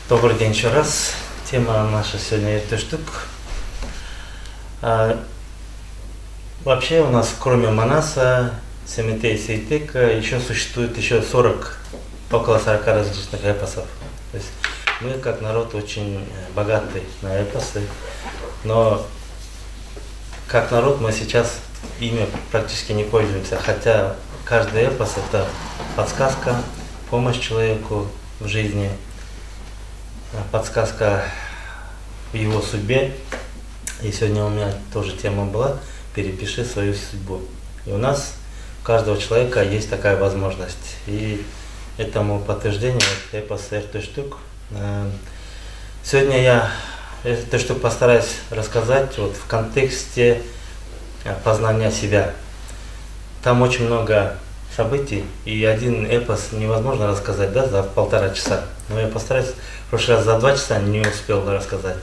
Добрый день еще раз. Тема наша сегодня «Эртештук». Вообще у нас, кроме Манаса, Семетей, Сейтека, еще существует около 40 различных эпосов. То есть мы, как народ, очень богаты на эпосы, но как народ мы сейчас ими практически не пользуемся, хотя каждый эпос – это подсказка, помощь человеку в жизни, подсказка в его судьбе. И сегодня у меня тоже тема была «Перепиши свою судьбу». И у нас, у каждого человека есть такая возможность. И этому подтверждение эпос «Эртештук». Сегодня я «Эртештук» постараюсь рассказать в контексте познания себя. Там очень много событий, и один эпос невозможно рассказать, да, за 1,5 часа. Но я постараюсь, в прошлый раз за 2 часа не успел бы рассказать.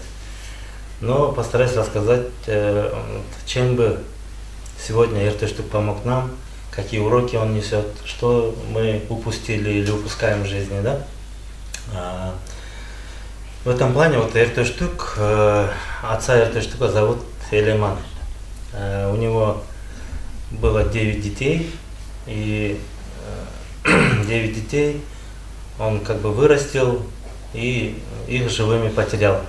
Но постараюсь рассказать, чем бы сегодня Эртештук помог нам, какие уроки он несет, что мы упустили или упускаем в жизни, да. В этом плане Эртештук, отца Эртештука зовут Элеман. У него было 9 детей, и 9 детей он вырастил и их живыми потерял.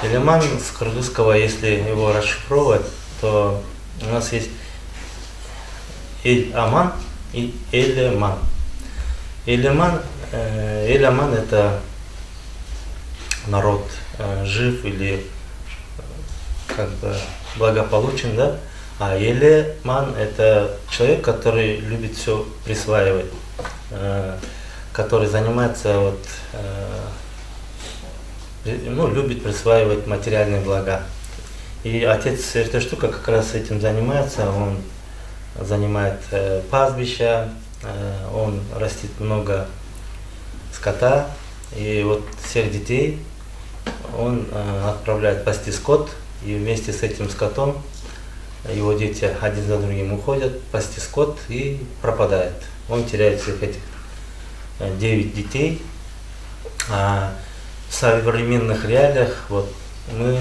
Элеман с кыргызского, если его расшифровывать, то у нас есть Эль-Аман и Элеман. Элеман это народ жив или благополучен, да? А Элеман это человек, который любит все присваивать, который занимается любит присваивать материальные блага. И отец Эртештука как раз этим занимается. Он занимает пастбища, он растит много скота, и всех детей он отправляет пасти скот, и вместе с этим скотом его дети один за другим уходят пасти скот и пропадают. Он теряет всех этих 9 детей. В современных реалиях мы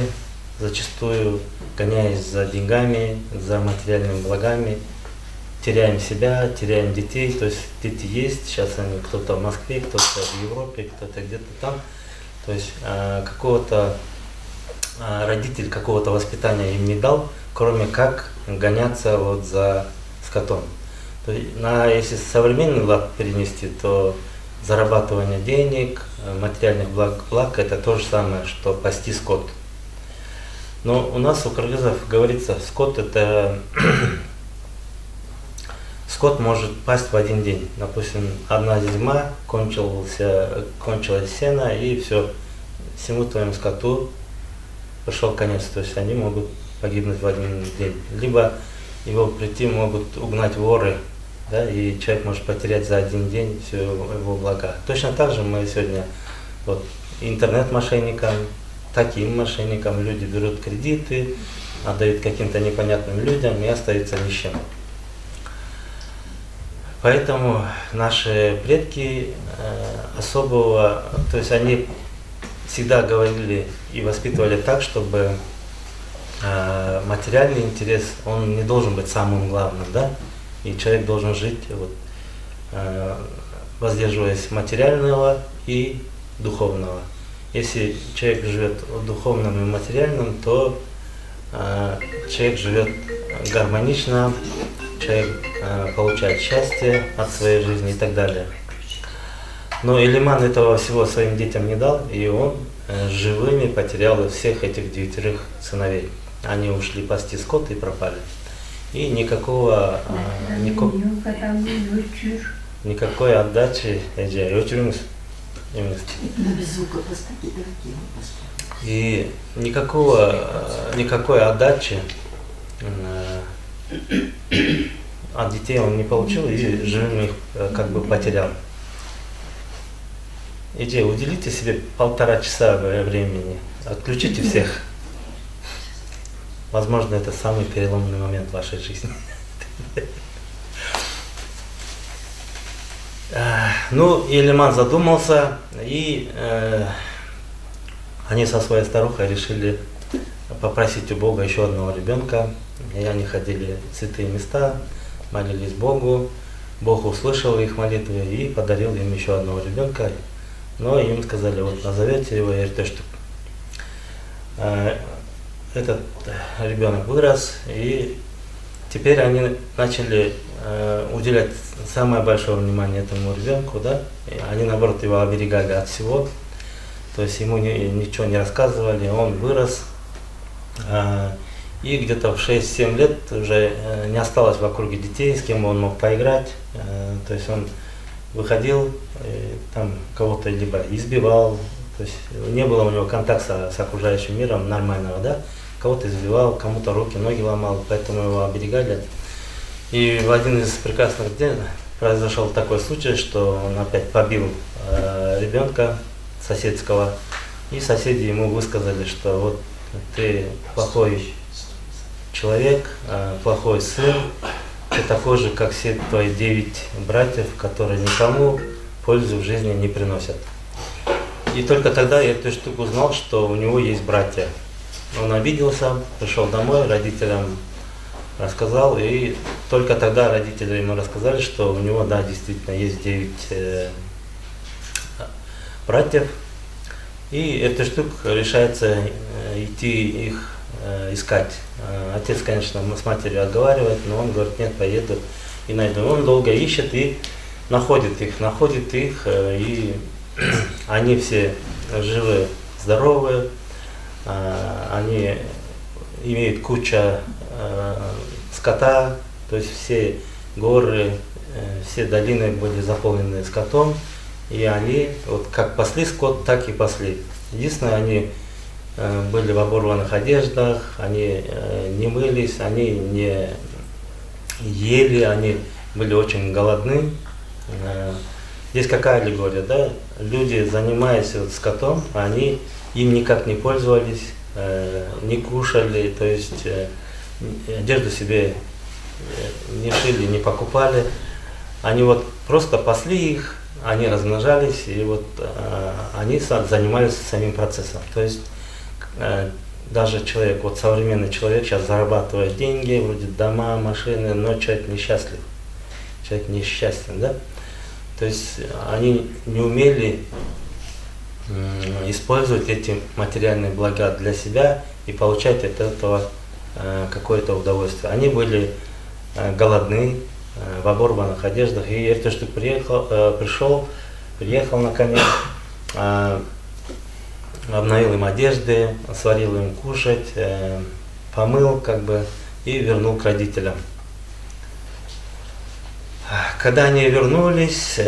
зачастую, гоняясь за деньгами, за материальными благами, теряем себя, теряем детей. То есть дети есть, сейчас они кто-то в Москве, кто-то в Европе, кто-то где-то там. То есть родитель какого-то воспитания им не дал, кроме как гоняться за скотом. То есть, если современный лад перенести, то зарабатывание денег, материальных благ это то же самое, что пасти скот. Но у нас, у кыргызов, говорится, скот может пасть в один день. Допустим, одна зима, кончилось сено, и все, всему твоему скоту пришел конец. То есть они могут погибнуть в один день. Либо его прийти могут угнать воры, да, и человек может потерять за один день все его блага. Точно так же мы сегодня интернет-мошенникам, таким мошенникам люди берут кредиты, отдают каким-то непонятным людям и остаются ни с чем. Поэтому наши предки то есть они всегда говорили и воспитывали так, чтобы материальный интерес, он не должен быть самым главным, да? И человек должен жить, воздерживаясь материального и духовного. Если человек живет духовным и материальным, то человек живет гармонично, человек получает счастье от своей жизни и так далее. Но Элеман этого всего своим детям не дал, и он живыми потерял всех этих 9 сыновей. Они ушли пасти скот и пропали. И никакой отдачи, и никакой отдачи от детей он не получил и живыми их потерял. Уделите себе 1,5 часа времени, отключите всех. Возможно, это самый переломный момент в вашей жизни. Ну, Елиман задумался, и они со своей старухой решили попросить у Бога еще одного ребенка. И они ходили в святые места, молились Богу. Бог услышал их молитвы и подарил им еще одного ребенка. Но им сказали, вот назовете его Эртештук. Этот ребенок вырос, и теперь они начали уделять самое большое внимание этому ребенку, да? И они, наоборот, его оберегали от всего. То есть ему ничего не рассказывали, он вырос. И где-то в 6-7 лет уже не осталось в округе детей, с кем он мог поиграть. То есть он выходил, там кого-то либо избивал, то есть не было у него контакта с окружающим миром нормального, да? Кого-то избивал, кому-то руки, ноги ломал, поэтому его оберегали. И в один из прекрасных дней произошел такой случай, что он опять побил ребенка соседского, и соседи ему высказали, что вот ты плохой человек, плохой сын, ты такой же, как все твои 9 братьев, которые никому пользу в жизни не приносят. И только тогда я эту штуку узнал, что у него есть братья. Он обиделся, пришел домой, родителям рассказал, и только тогда родители ему рассказали, что у него, да, действительно есть 9 братьев. И эта штука решается идти их искать. Отец, конечно, с матерью отговаривает, но он говорит, нет, поеду и найду. Он долго ищет и находит их, и они все живы, здоровы, они имеют кучу скота, то есть все горы, все долины были заполнены скотом, и они вот как пасли скот, так и пасли. Единственное, они были в оборванных одеждах, они не мылись, они не ели, они были очень голодны. Здесь какая аллегория, да? Люди, занимаясь вот скотом, они им никак не пользовались, не кушали, то есть одежду себе не шили, не покупали. Они вот просто пасли их, они размножались, и вот они занимались самим процессом. То есть даже человек, вот современный человек сейчас зарабатывает деньги, вроде дома, машины, но человек несчастлив, человек несчастен, да? То есть они не умели использовать эти материальные блага для себя и получать от этого какое-то удовольствие. Они были голодны, в оборванных одеждах, и Эртештук приехал на коне, обновил им одежды, сварил им кушать, помыл как бы и вернул к родителям. Когда они вернулись,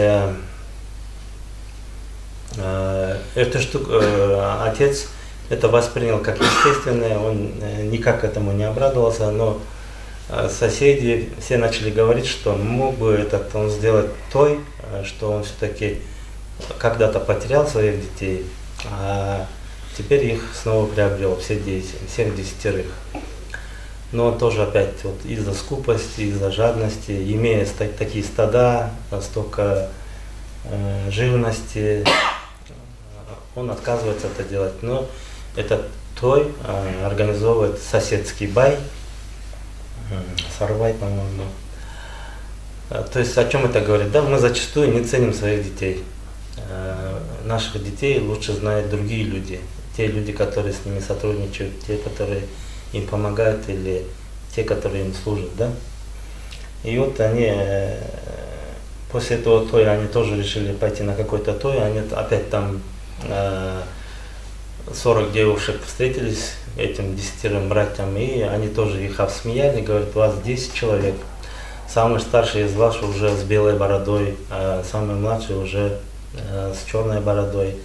Эртештук, отец это воспринял как естественное, он никак к этому не обрадовался, но соседи все начали говорить, что мог бы этот он сделать той, что он все-таки когда-то потерял своих детей, а теперь их снова приобрел, всех 10. Но он тоже опять вот из-за скупости, из-за жадности, имея такие стада, столько живности, он отказывается это делать. Но этот той организовывает соседский бай, Сарвай, по-моему. То есть о чем это говорит? Да, мы зачастую не ценим своих детей. Наших детей лучше знают другие люди. Те люди, которые с ними сотрудничают, те, которые им помогают, или те, которые им служат, да. И вот они после этого тоя они тоже решили пойти на какой-то той, они опять там 40 девушек встретились этим 10 братьям, и они тоже их обсмеяли, говорят, у вас 10 человек. Самый старший из вас уже с белой бородой, а самый младший уже с черной бородой.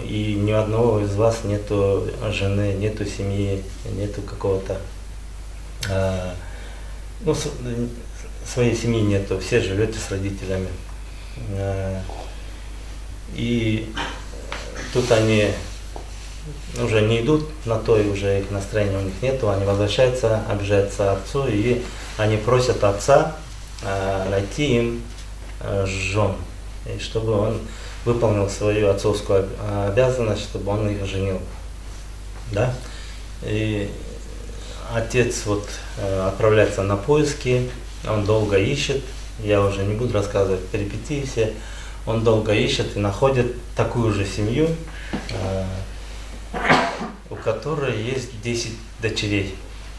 И ни у одного из вас нету жены, нету семьи, нету какого-то, ну, своей семьи нету, все живете с родителями. И тут они уже не идут на то, и уже их настроения у них нету, они возвращаются, обижаются отцу, и они просят отца найти им жен, и чтобы он выполнил свою отцовскую обязанность, чтобы он их женил. Да? И отец вот отправляется на поиски, он долго ищет, я уже не буду рассказывать перипетии все, он долго ищет и находит такую же семью, у которой есть 10 дочерей,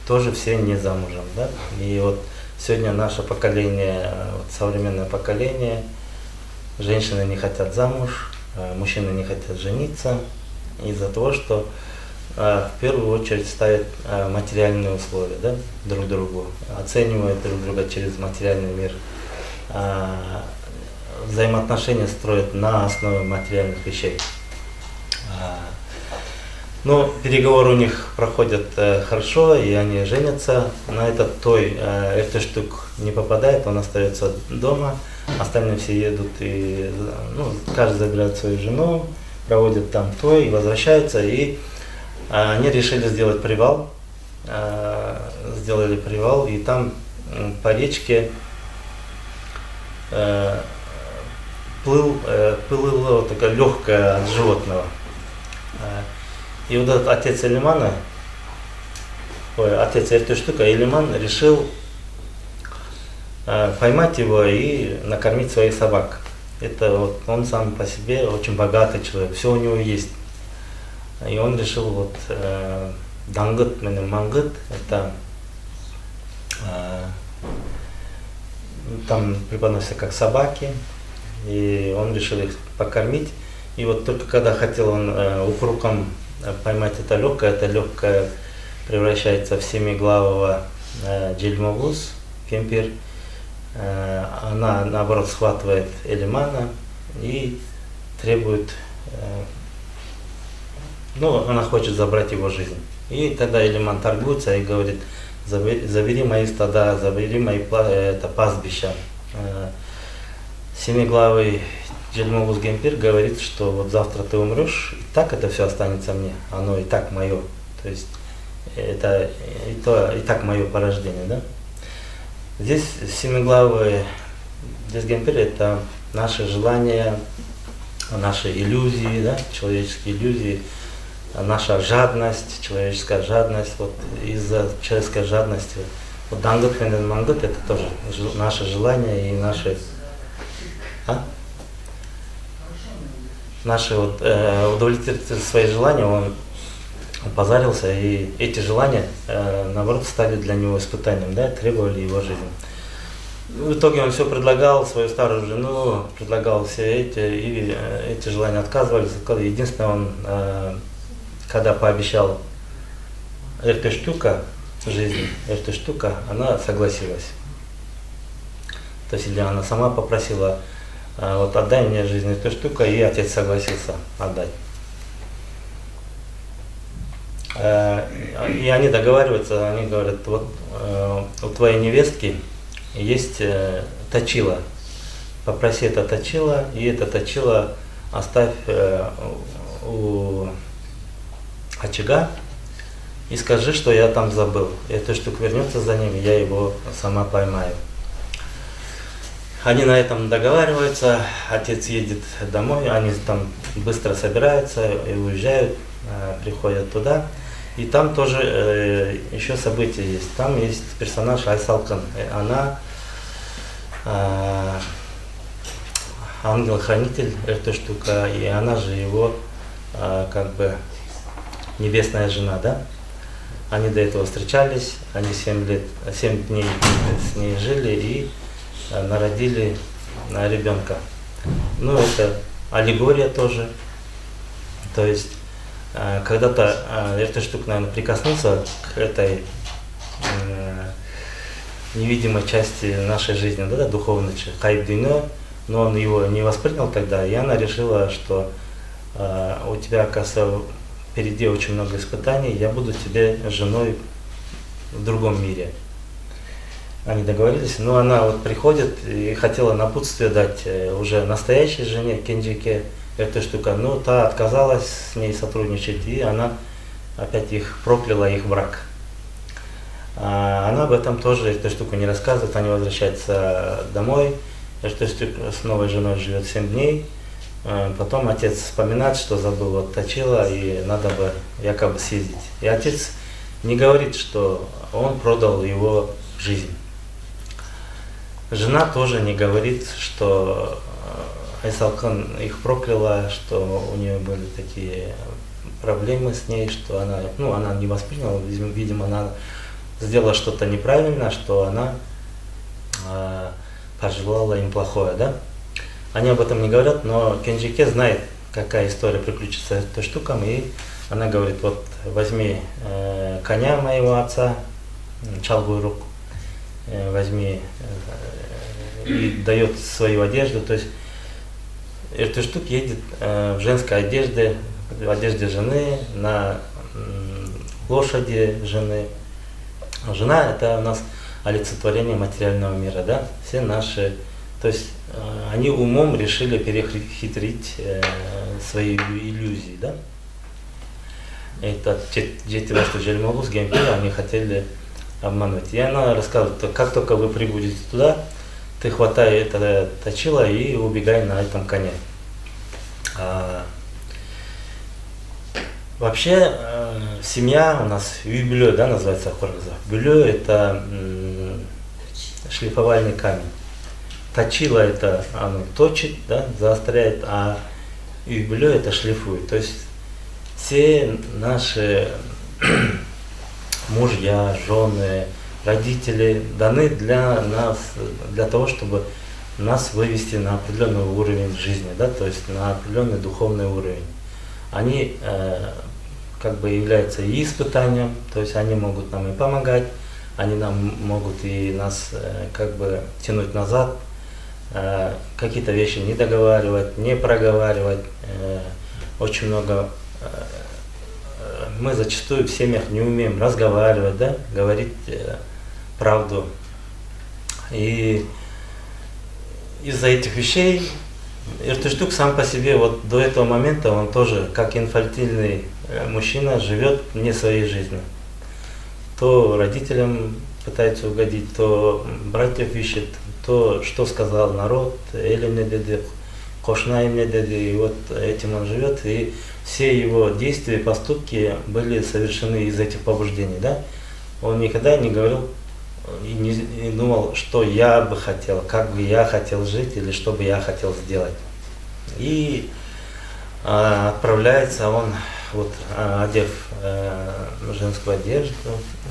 тоже все не замужем. Да? И вот сегодня наше поколение, вот современное поколение, женщины не хотят замуж, мужчины не хотят жениться из-за того, что в первую очередь ставят материальные условия, да, друг другу, оценивают друг друга через материальный мир. Взаимоотношения строят на основе материальных вещей. Но переговоры у них проходят хорошо, и они женятся. На этот той Эртештук не попадает, он остается дома. Остальные все едут, и каждый забирает свою жену, проводят там той и возвращаются. И они решили сделать привал. Сделали привал, и там по речке плыла такая легкая от животного. И вот этот отец Элимана, отец Эртештука, Элиман, решил поймать его и накормить своих собак. Это вот он сам по себе очень богатый человек, все у него есть. И он решил вот дангыт, мангыт, это там преподносятся как собаки, и он решил их покормить. И вот только когда хотел он упруком поймать это легкое превращается в семиглавого Джельмовуз, кемпир. Она наоборот схватывает Элимана и требует, она хочет забрать его жизнь. И тогда Элиман торгуется и говорит: забери мои стада, забери мои пастбища. Семиглавый Джельмовуз Гемпир говорит, что вот завтра ты умрешь, и так это все останется мне, оно и так мое. То есть это и так мое порождение, да? Здесь семиглавый Гемпир — это наши желания, наши иллюзии, да? Человеческие иллюзии, наша жадность, человеческая жадность. Вот из-за человеческой жадности, вот дангыт и мангыт — это тоже наши желания и наши удовлетворить свои желания, он позарился, и эти желания, наоборот, стали для него испытанием, да, требовали его жизни. В итоге он все предлагал, свою старую жену, предлагал все эти, и эти желания отказывались. Единственное, он, когда пообещал Эртештука жизнь, Эртештука, она согласилась. То есть, или она сама попросила: вот отдай мне жизнь Эртештука, и отец согласился отдать. И они договариваются, они говорят: вот у твоей невестки есть точила, попроси это точила, и это точила оставь у очага, и скажи, что я там забыл. И Эртештук вернется за ним, я его сама поймаю. Они на этом договариваются, отец едет домой, они там быстро собираются и уезжают, приходят туда. И там тоже еще события есть. Там есть персонаж Айсалкан. Она ангел-хранитель Эртештука, и она же его как бы небесная жена, да? Они до этого встречались, они 7 дней с ней жили и народили ребенка. Это аллегория тоже. То есть когда-то Эртештук, наверное, прикоснулся к этой невидимой части нашей жизни, да, духовной, хайбдино, но он его не воспринял тогда, и она решила, что у тебя, оказывается, впереди очень много испытаний, я буду тебе женой в другом мире. Они договорились, но она вот приходит и хотела напутствие дать уже настоящей жене, Кенджике Эртештука, но та отказалась с ней сотрудничать, и она опять прокляла их брак. Она об этом тоже Эртештуку не рассказывает, они возвращаются домой, Эртыштук с новой женой живет 7 дней. Потом отец вспоминает, что забыл вот точила и надо бы якобы съездить. И отец не говорит, что он продал его жизнь. Жена тоже не говорит, что Айсалкан их прокляла, что у нее были такие проблемы с ней, что она, она не восприняла, видимо, она сделала что-то неправильно, что она пожелала им плохое, да? Они об этом не говорят, но Кенжике знает, какая история приключится с этой штукой, и она говорит, вот возьми коня моего отца, Чалгуйрук, возьми, и дает свою одежду, то есть Эртыштук едет в женской одежде, в одежде жены, на лошади жены. Жена это у нас олицетворение материального мира, да, все наши, то есть они умом решили перехитрить свои иллюзии, да. Это дети ваши Жельмогус, Гемпира, они хотели обмануть. И она рассказывает, как только вы прибудете туда, ты хватай это точила и убегай на этом коне. Вообще, семья у нас юбилей, да, называется Хоргаза. Бюлё это шлифовальный камень. Точила это оно точит, да, заостряет, а юбилей это шлифует. То есть все наши мужья, жены, родители даны для нас, для того, чтобы нас вывести на определенный уровень жизни, да, то есть на определенный духовный уровень. Они как бы являются и испытанием, то есть они могут нам и помогать, они нам могут и нас как бы тянуть назад, какие-то вещи не договаривать, не проговаривать. Очень много мы зачастую в семьях не умеем разговаривать, да, говорить правду. И из-за этих вещей Эртыштук сам по себе вот до этого момента он тоже как инфантильный мужчина живет не своей жизнью. То родителям пытается угодить, то братьев ищет, то что сказал народ, или мне деды, кошна мне деды, и вот этим он живет, и все его действия и поступки были совершены из этих побуждений, да? Он никогда не говорил и не думал, что я бы хотел, как бы я хотел жить или что бы я хотел сделать. И отправляется он, вот, одев женскую одежду,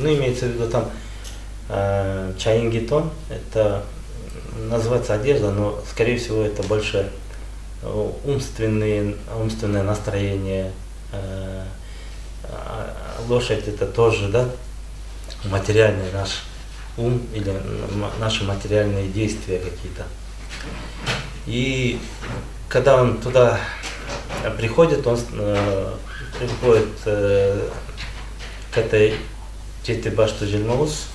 имеется в виду там чаингитон, это называется одежда, но скорее всего это больше умственное настроение. Лошадь это тоже, да, материальный наш ум или наши материальные действия какие-то. И когда он туда приходит, он приходит к этой Тете Башту Жельмоус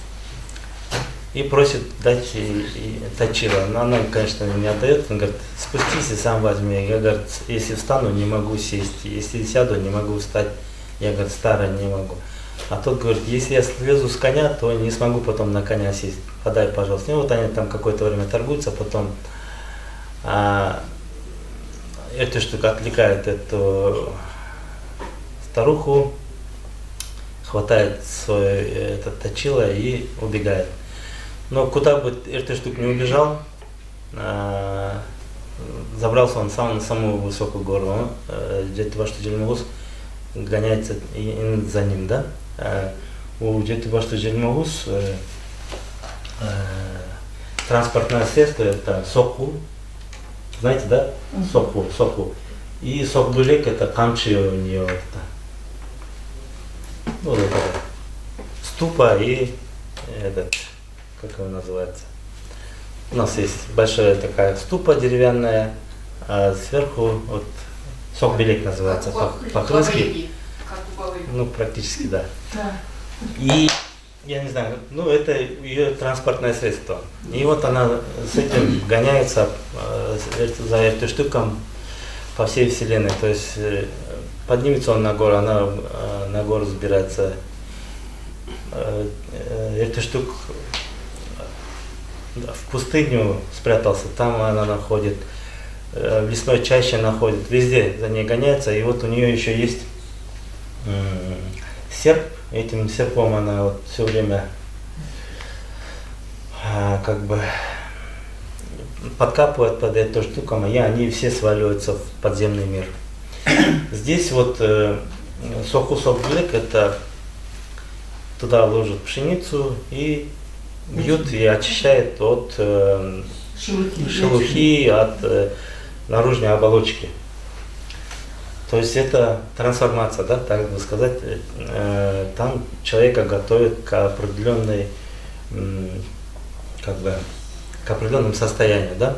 и просит дать и точила. Но она, конечно, не отдает. Он говорит, спустись и сам возьми. Я, говорит, если встану, не могу сесть. Если сяду, не могу встать. Я, говорит, старая, не могу. А тот говорит, если я слезу с коня, то не смогу потом на коня сесть. Подай, пожалуйста. И вот они там какое-то время торгуются, потом эта штука отвлекает эту старуху, хватает свой этот точила и убегает. Но куда бы эта штука не убежал, забрался он сам на самую высокую гору. Он где-то во что Жельмогус гоняется и за ним, да? У где-то во что Жельмогус транспортное средство это соку. Знаете, да? Соку. И сокбулек это камчи у нее. Вот это ступа и этот, как его называется. У нас есть большая такая ступа деревянная, а сверху вот сокбелек называется, по-крымски. Ну, практически, да. И я не знаю, это ее транспортное средство. И вот она с этим гоняется за этой штукой по всей вселенной. То есть поднимется он на гору, она на гору забирается. Эта штука в пустыню спрятался, там она находит, в лесной чаще находит, везде за ней гоняется, и вот у нее еще есть серп, этим серпом она вот все время как бы подкапывает под эту штуку, и они все сваливаются в подземный мир. Здесь вот сокусок-блек, это туда ложат пшеницу и бьют и очищает от шелухи, от наружной оболочки. То есть это трансформация, да, так бы сказать. Там человека готовят к определенной, как бы, к определенному состоянию, да.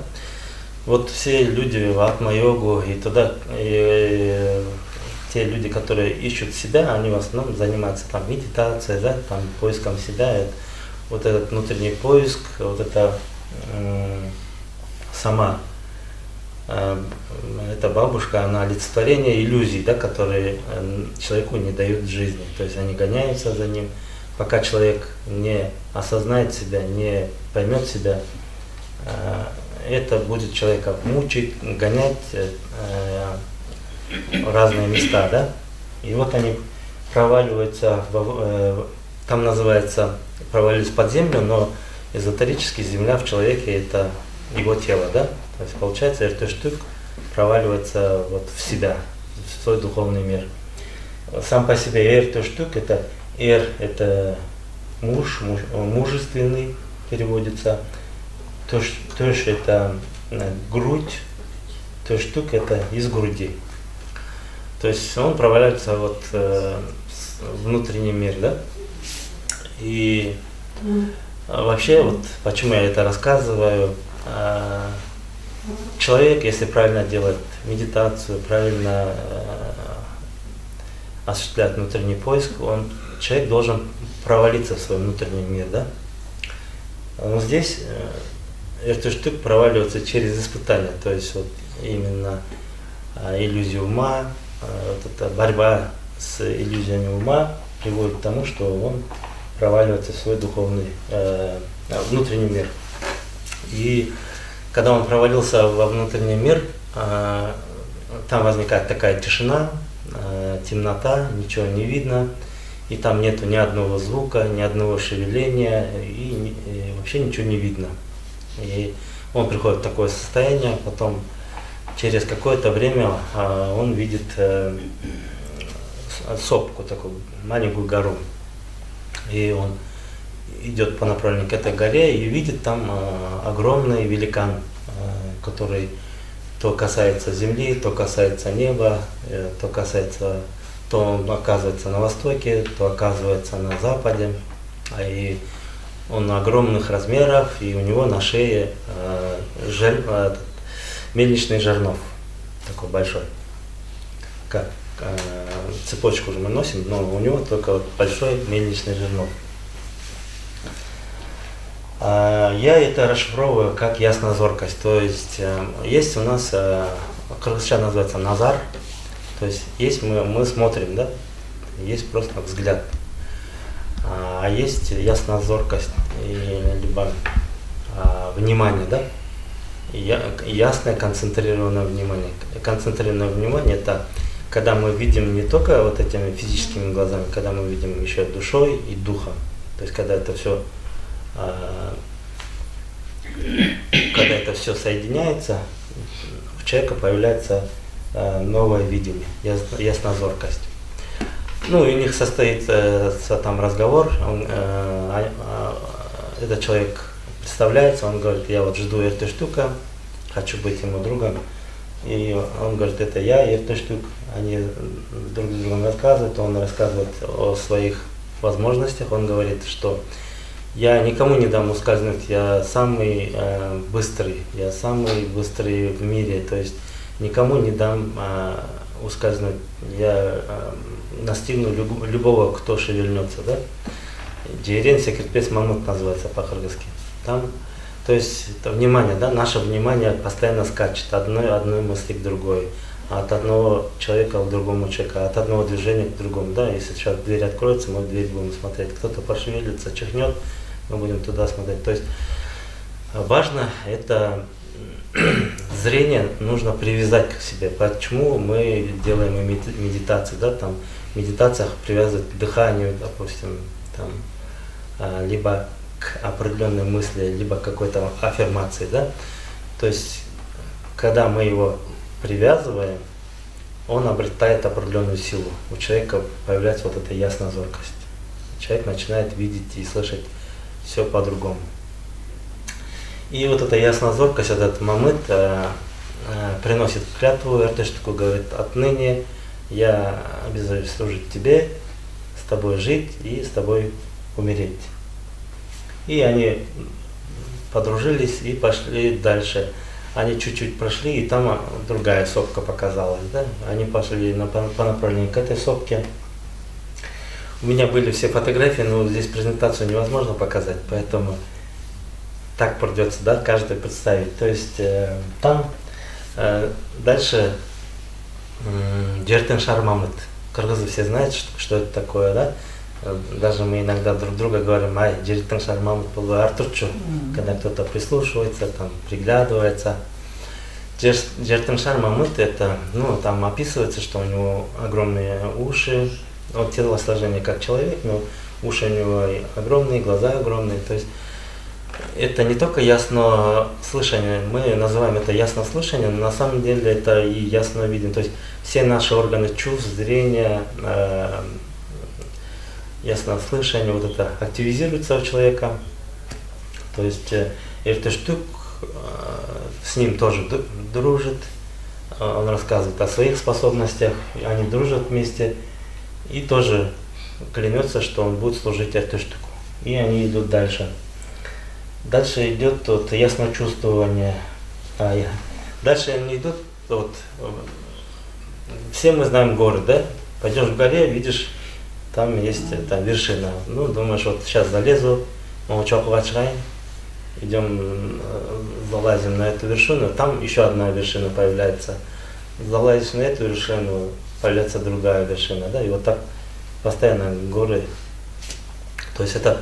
Вот все люди в атма-йогу и туда, и те люди, которые ищут себя, они в основном занимаются там медитацией, да, там поиском себя. Вот этот внутренний поиск, вот это сама эта бабушка, она олицетворение иллюзий, да, которые человеку не дают жизни. То есть они гоняются за ним, пока человек не осознает себя, не поймет себя, это будет человека мучить, гонять в разные места, да. И вот они проваливаются, там называется провалились под землю, но эзотерически земля в человеке это его тело, да. То есть получается, Эртештук проваливается вот в себя, в свой духовный мир. Сам по себе Эртештук это это муж, мужественный переводится. Төш это грудь, Эртештук это из груди. То есть он проваливается вот в внутренний мир, да. И вообще вот почему я это рассказываю. Человек, если правильно делает медитацию, правильно осуществляет внутренний поиск, человек должен провалиться в свой внутренний мир, да? Но здесь Эртештук проваливается через испытания, то есть вот именно иллюзия ума, вот эта борьба с иллюзиями ума приводит к тому, что он проваливается в свой духовный внутренний мир. И когда он провалился во внутренний мир, там возникает такая тишина, темнота, ничего не видно, и там нету ни одного звука, ни одного шевеления, и вообще ничего не видно. И он приходит в такое состояние, потом через какое-то время он видит сопку, такую маленькую гору, и он идет по направлению к этой горе и видит там огромный великан, который то касается земли, то касается неба, то он оказывается на востоке, то оказывается на западе. И он огромных размеров, и у него на шее мельничный жернов, такой большой. Как цепочку же мы носим, но у него только вот большой мельничный жернов. Я это расшифровываю как яснозоркость. То есть есть у нас, сейчас называется назар, то есть есть мы смотрим, да, есть просто взгляд, а есть яснозоркость, либо внимание, да, ясное концентрированное внимание. Концентрированное внимание это когда мы видим не только вот этими физическими глазами, когда мы видим еще душой и духом, то есть когда это все соединяется, у человека появляется новое видение, яснозоркость. Ну, и у них состоится там разговор, этот человек представляется, он говорит, я вот жду Эртештука, хочу быть ему другом. И он говорит, это я, Эртештук. Они друг с другом рассказывают, он рассказывает о своих возможностях, он говорит, что я никому не дам ускользнуть, я самый быстрый в мире, то есть никому не дам ускользнуть, я настигну любого, кто шевельнется, да. Джейрен секретпес мамут называется по-кыргызски. Там, то есть это внимание, да, наше внимание постоянно скачет от одной мысли к другой, от одного человека к другому человеку, от одного движения к другому, да. Если сейчас дверь откроется, мы в дверь будем смотреть, кто-то пошевелится, чихнет, мы будем туда смотреть. То есть Важно это зрение нужно привязать к себе. Почему мы делаем медитации, да, там в медитациях привязывают к дыханию, допустим, там, либо к определенной мысли, либо к какой-то аффирмации, да. То есть, когда мы его привязываем, он обретает определенную силу. У человека появляется вот эта яснозоркость. Человек начинает видеть и слышать все по-другому. И вот эта яснозоркость, этот мамыт приносит клятву Эртыштуку, говорит: отныне я обязуюсь служить тебе, с тобой жить и с тобой умереть. И они подружились и пошли дальше. Они чуть-чуть прошли, и там другая сопка показалась. Да? Они пошли по направлению к этой сопке. У меня были все фотографии, но здесь презентацию невозможно показать, поэтому так придется, да, каждый представить. То есть там дальше Жертеншар мамыт. Кыргызы все знают, что это такое, да? Даже мы иногда друг друга говорим: ай, Жертеншар мамыт был Артурчу, когда кто-то прислушивается, там, приглядывается. Жертеншар мамыт, это, ну, там описывается, что у него огромные уши, он телосложение как человек, но уши у него огромные, глаза огромные. То есть это не только яснослышание, мы называем это яснослышание, но на самом деле это и ясновидение. То есть все наши органы чувств, зрения, яснослышание, вот это активизируется у человека. То есть Эртыштук с ним тоже дружит, он рассказывает о своих способностях, они дружат вместе и тоже клянется, что он будет служить Эртыштуку. И они идут дальше. Дальше идет вот ясночувствование. Дальше они идут, вот, все мы знаем горы, да? Пойдешь в горе, видишь, там есть эта вершина. Ну, думаешь, вот сейчас залезу, идем, залазим на эту вершину, там еще одна вершина появляется. Залазишь на эту вершину, появляется другая вершина, да? И вот так постоянно горы. То есть это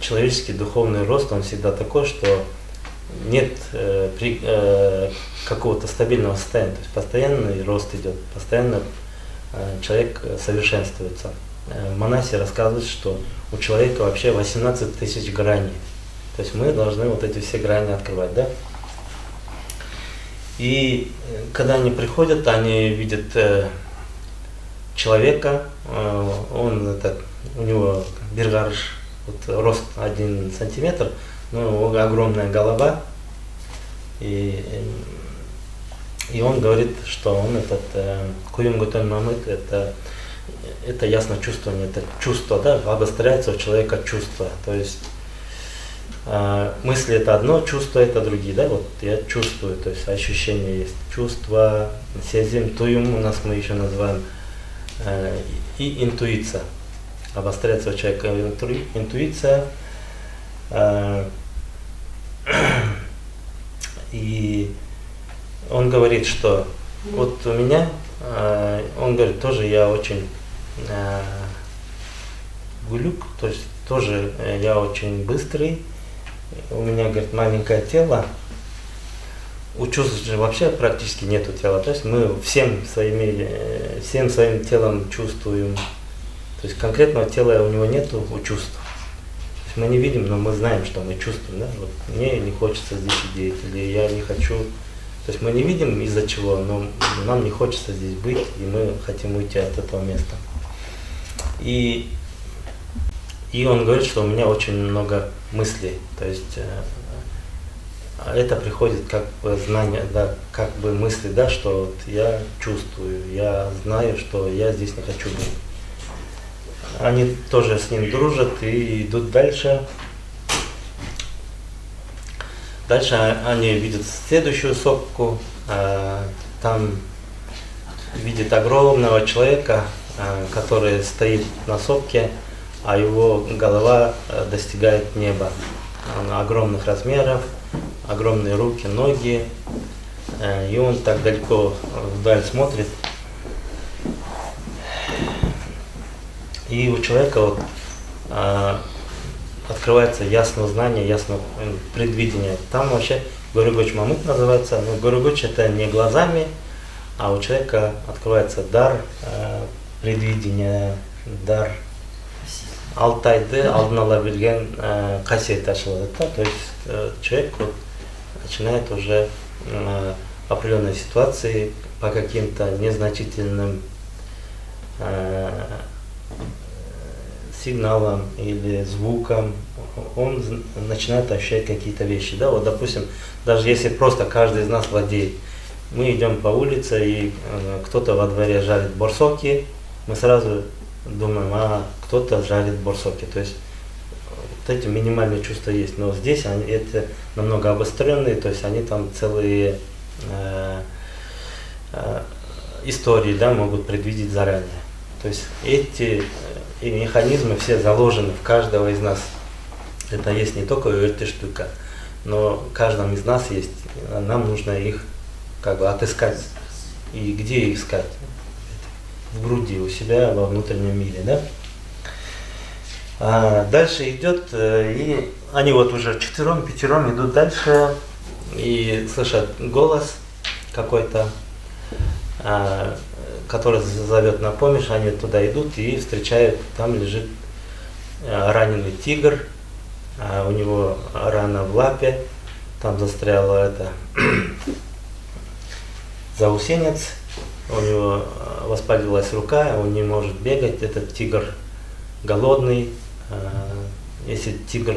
человеческий духовный рост, он всегда такой, что нет какого-то стабильного состояния, то есть постоянный рост идет, постоянно человек совершенствуется. Манаси рассказывает, что у человека вообще 18 тысяч граней, то есть мы должны вот эти все грани открывать, да? И когда они приходят, они видят человека, у него биргарыш, вот, рост 1 сантиметр, но огромная голова, и он говорит, что он этот Куюмгутон мамыт, это ясно чувствование, это чувство, да, обостряется у человека чувство, то есть мысли это одно, чувство это другие, да, вот я чувствую, то есть ощущения есть, чувство, сезим, туюм у нас мы еще называем, и интуиция. Обостряется у человека интуиция, и он говорит, что вот у меня, он говорит, тоже я очень гулюк, то есть тоже я очень быстрый, у меня, говорит, маленькое тело, у чувств же вообще практически нету тела, то есть мы всем своим телом чувствуем. То есть конкретного тела у него нету, у чувств. То есть мы не видим, но мы знаем, что мы чувствуем. Да? Вот мне не хочется здесь сидеть, или я не хочу. То есть мы не видим из-за чего, но нам не хочется здесь быть, и мы хотим уйти от этого места. И он говорит, что у меня очень много мыслей. То есть это приходит как бы знание, да, как бы мысли, да, что вот я чувствую, я знаю, что я здесь не хочу быть. Они тоже с ним дружат и идут дальше. Дальше они видят следующую сопку. Там видят огромного человека, который стоит на сопке, а его голова достигает неба. Он огромных размеров, огромные руки, ноги. И он так далеко вдаль смотрит. И у человека вот, открывается ясно знание, ясно предвидение. Там вообще Гуру-Гоч Мамык называется, но Гуру-Гоч это не глазами, а у человека открывается дар предвидения, дар алтайды алдын ала билген қасиет ашылады. То есть человек вот начинает уже определенной ситуации по каким-то незначительным сигналам или звукам, он начинает ощущать какие-то вещи. Да? Вот, допустим, даже если просто каждый из нас владеет, мы идем по улице и кто-то во дворе жарит борсоки, мы сразу думаем, кто-то жарит борсоки. То есть вот эти минимальные чувства есть. Но здесь они это намного обостренные, то есть они там целые истории, да, могут предвидеть заранее. То есть эти механизмы все заложены в каждого из нас. Это есть не только эта штука, но в каждом из нас есть. Нам нужно их как бы отыскать. И где их искать? В груди, у себя во внутреннем мире, да? Дальше идет, и они вот уже пятером идут дальше и слышат голос какой-то, который зовет на помощь. Они туда идут и встречают, там лежит раненый тигр, у него рана в лапе, там застряла заусенец, у него воспалилась рука, он не может бегать, этот тигр голодный. Если тигр,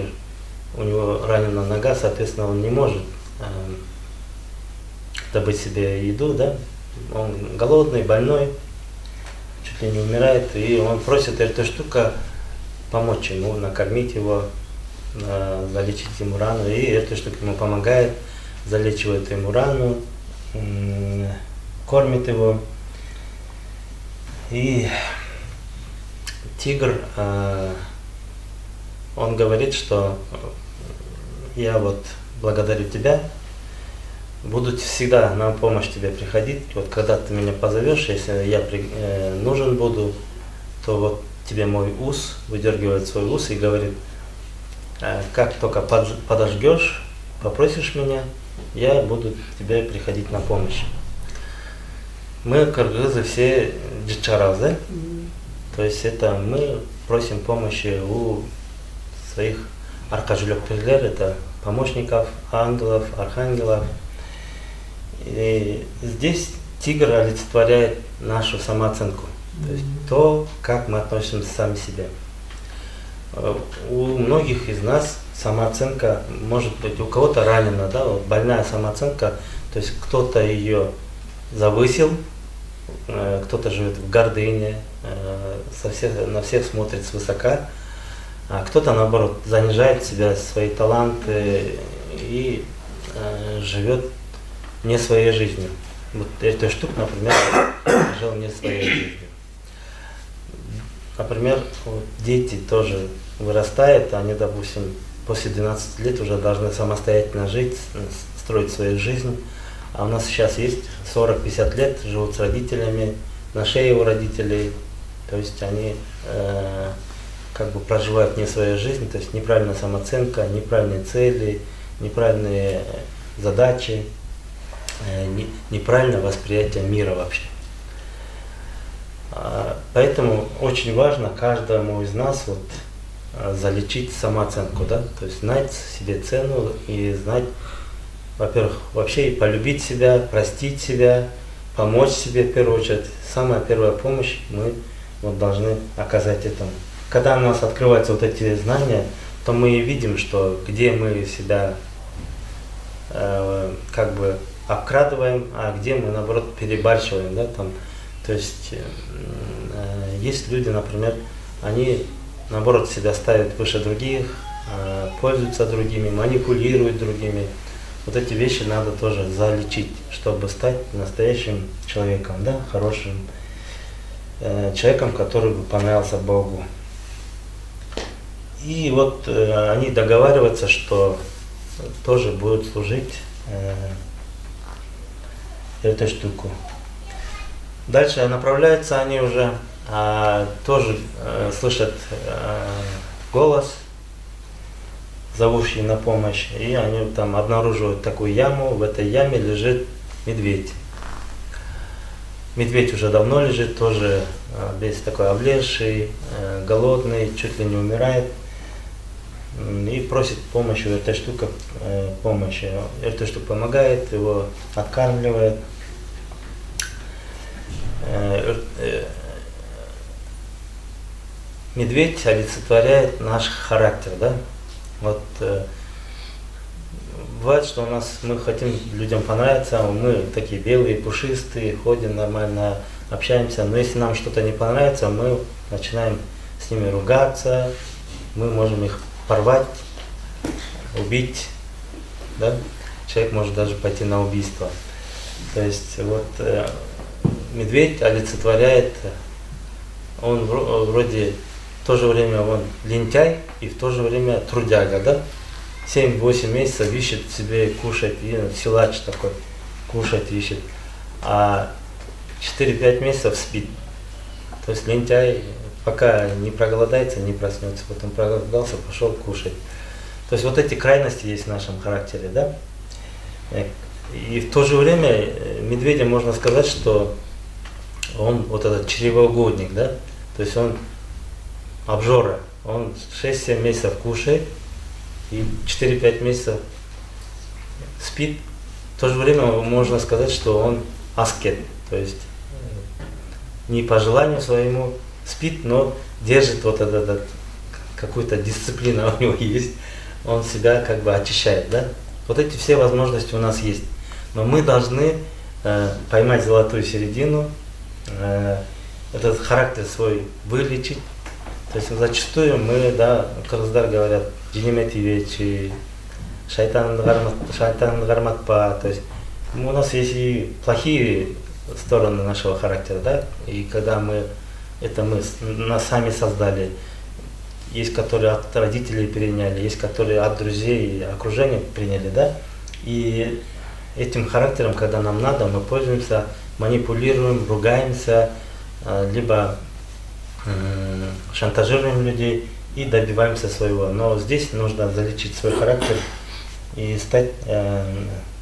у него ранена нога, соответственно, он не может добыть себе еду, да? Он голодный, больной, чуть ли не умирает, и он просит эту штуку помочь ему, накормить его, залечить ему рану, и эта штука ему помогает, залечивает ему рану, кормит его. И тигр, он говорит, что я вот благодарю тебя, буду всегда на помощь тебе приходить. Вот когда ты меня позовешь, если я нужен буду, то вот тебе мой ус, выдергивает свой ус и говорит, как только подожгешь, попросишь меня, я буду тебе приходить на помощь. Мы, кыргызы, все джичаразы, то есть это мы просим помощи у своих аркажулёктерлер, это помощников, ангелов, архангелов. И здесь тигр олицетворяет нашу самооценку, то есть то, как мы относимся сами к себе. У многих из нас самооценка может быть, у кого-то ранена, да, вот больная самооценка, то есть кто-то ее завысил, кто-то живет в гордыне, на всех смотрит свысока, а кто-то наоборот занижает себя, свои таланты и живет не своей жизнью. Вот эта штука, например, жил не своей жизнью. Например, вот дети тоже вырастают, они, допустим, после 12 лет уже должны самостоятельно жить, строить свою жизнь. А у нас сейчас есть 40-50 лет, живут с родителями, на шее у родителей. То есть они как бы проживают не свою жизнь, то есть неправильная самооценка, неправильные цели, неправильные задачи, неправильное восприятие мира вообще. Поэтому очень важно каждому из нас вот залечить самооценку, да, то есть знать себе цену и знать, во-первых, вообще и полюбить себя, простить себя, помочь себе в первую очередь. Самая первая помощь мы вот должны оказать этому. Когда у нас открываются вот эти знания, то мы видим, что где мы себя как бы обкрадываем, а где мы наоборот перебарщиваем, да, там. То есть есть люди, например, они наоборот себя ставят выше других, пользуются другими, манипулируют другими. Вот эти вещи надо тоже залечить, чтобы стать настоящим человеком, да, хорошим человеком, который бы понравился Богу. И вот они договариваются, что тоже будут служить эту штуку. Дальше направляются они уже, тоже слышат голос зовущие на помощь, и они там обнаруживают такую яму, в этой яме лежит медведь. Медведь уже давно лежит, тоже весь такой облезший, голодный, чуть ли не умирает, и просит помощи у этой штуки, помощи. Эта штука помогает, его откармливает. Медведь олицетворяет наш характер, да? Вот бывает, что мы хотим людям понравиться, мы такие белые, пушистые, ходим нормально, общаемся, но если нам что-то не понравится, мы начинаем с ними ругаться, мы можем их порвать, убить, да? Человек может даже пойти на убийство. То есть вот медведь олицетворяет, он вроде в то же время он лентяй и в то же время трудяга, да? 7-8 месяцев ищет себе кушать, и силач такой, кушать ищет, а 4-5 месяцев спит. То есть лентяй пока не проголодается, не проснется, потом проголодался, пошел кушать. То есть вот эти крайности есть в нашем характере, да? И в то же время медведя можно сказать, что он вот этот чревоугодник, да? То есть он обжора, он 6-7 месяцев кушает и 4-5 месяцев спит. В то же время можно сказать, что он аскет, то есть не по желанию своему спит, но держит вот этот, какую-то дисциплину у него есть, он себя как бы очищает, да? Вот эти все возможности у нас есть, но мы должны поймать золотую середину, этот характер свой вылечить. То есть зачастую мы, да, Кыргыздар говорят, джинемети вечи, шайтан гарматпа, то есть у нас есть и плохие стороны нашего характера, да, и когда мы нас сами создали, есть которые от родителей переняли, есть которые от друзей и окружения приняли, да, и этим характером, когда нам надо, мы пользуемся, манипулируем, ругаемся, либо шантажируем людей и добиваемся своего. Но здесь нужно залечить свой характер и стать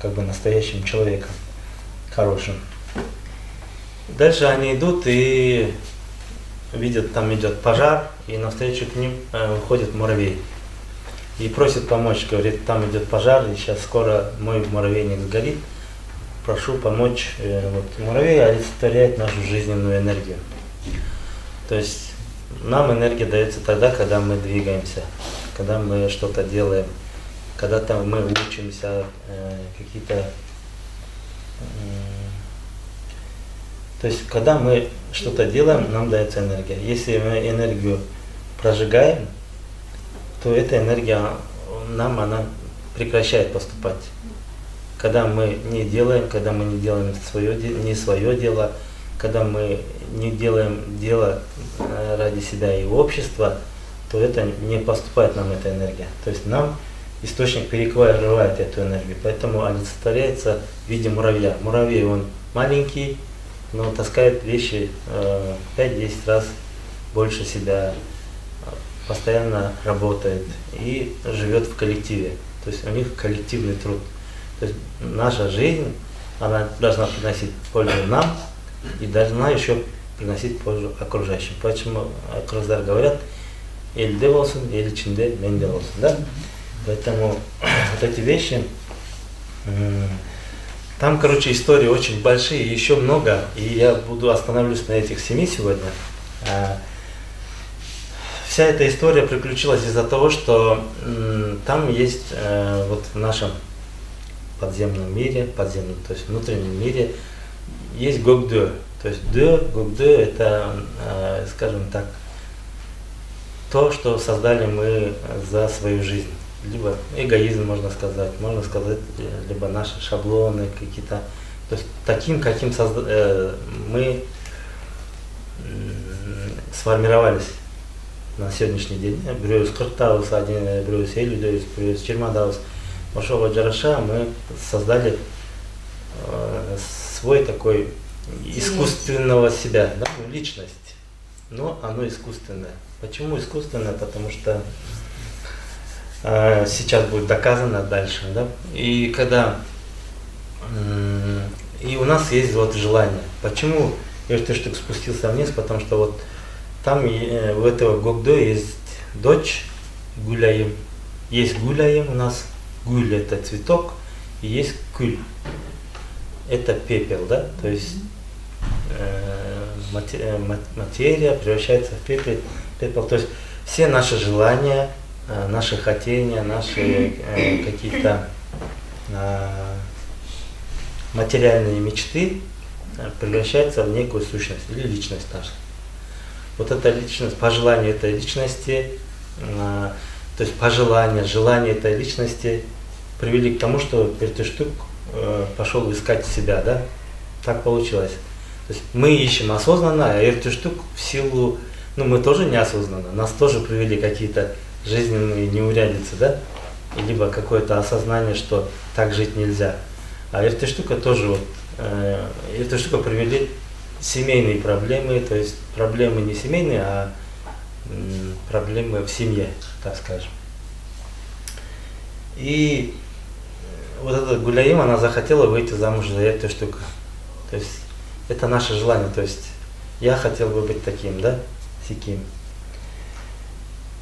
как бы настоящим человеком, хорошим. Дальше они идут и видят, там идет пожар, и навстречу к ним выходит муравей. И просит помочь, говорит, там идет пожар, и сейчас скоро мой муравейник сгорит. Прошу помочь. Вот, муравей олицетворяет нашу жизненную энергию. То есть нам энергия дается тогда, когда мы двигаемся, когда мы что-то делаем, когда там мы учимся, какие-то... То есть когда мы что-то делаем, нам дается энергия. Если мы энергию прожигаем, то эта энергия она прекращает поступать. Когда мы не делаем, когда мы не делаем не свое дело, когда мы не делаем дело ради себя и общества, то это не поступает нам эта энергия. То есть нам источник перекрывает эту энергию, поэтому олицетворяется в виде муравья. Муравей, он маленький, но таскает вещи 5-10 раз больше себя, постоянно работает и живет в коллективе. То есть у них коллективный труд. То есть наша жизнь, она должна приносить пользу нам и должна еще приносить пользу окружающим. Поэтому Кыргыздар говорят, элде болсун, эл ичинде менде болсун, да? Поэтому вот эти вещи, там, короче, истории очень большие, еще много, и я остановлюсь на этих 7 сегодня. Вся эта история приключилась из-за того, что там есть вот в нашем подземном мире, то есть внутреннем мире, есть гогдö. То есть гогдö это, скажем так, то, что создали мы за свою жизнь. Либо эгоизм, можно сказать, либо наши шаблоны какие-то. То есть таким, каким мы сформировались на сегодняшний день. Брюс Кыртаус, один Брюс Элюдеус, Брюс Чермадаус. Пошел Джараша, мы создали свой такой искусственного себя, да, личность. Но оно искусственное. Почему искусственное? Потому что сейчас будет доказано дальше, да? И когда и у нас есть вот желание. Почему Эртештук спустился вниз? Потому что вот там у этого Гогдо есть дочь Гуляем. Есть Гуляем у нас. Гуль это цветок, и есть куль. Это пепел, да? То есть материя превращается в пепел. То есть все наши желания, наши хотения, наши какие-то материальные мечты превращаются в некую сущность или личность нашу. Вот эта личность, пожелание этой личности, то есть пожелание, желание этой личности привели к тому, что Эртештук пошел искать себя, да? Так получилось. То есть мы ищем осознанно, а Эртештук в силу, мы тоже неосознанно, нас тоже привели какие-то жизненные неурядицы, да? Либо какое-то осознание, что так жить нельзя. А Эртештука тоже вот, Эртештука привели семейные проблемы, то есть проблемы не семейные, а проблемы в семье, так скажем. И вот эта Гуляим, она захотела выйти замуж за Эртештука. То есть это наше желание, то есть я хотел бы быть таким, да, сяким.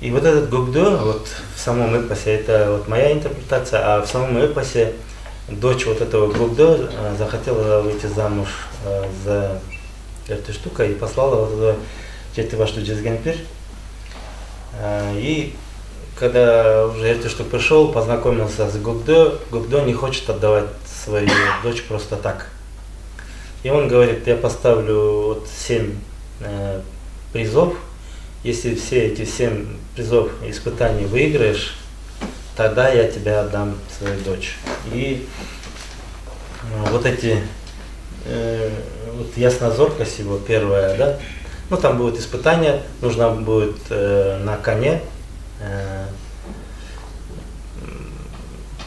И вот этот Гогдо, вот в самом эпосе, это вот моя интерпретация, а в самом эпосе дочь вот этого Гогдо захотела выйти замуж за Эртештука и послала вот этого Жетивашту Джезгенпир. И когда уже Эртештук пришел, познакомился с Гогдо, Гогдо не хочет отдавать свою дочь просто так. И он говорит, я поставлю вот 7 призов, если все эти 7 призов испытаний выиграешь, тогда я тебе отдам свою дочь. И вот эти, вот яснозоркость его первая, да, там будет испытание, нужно будет на коне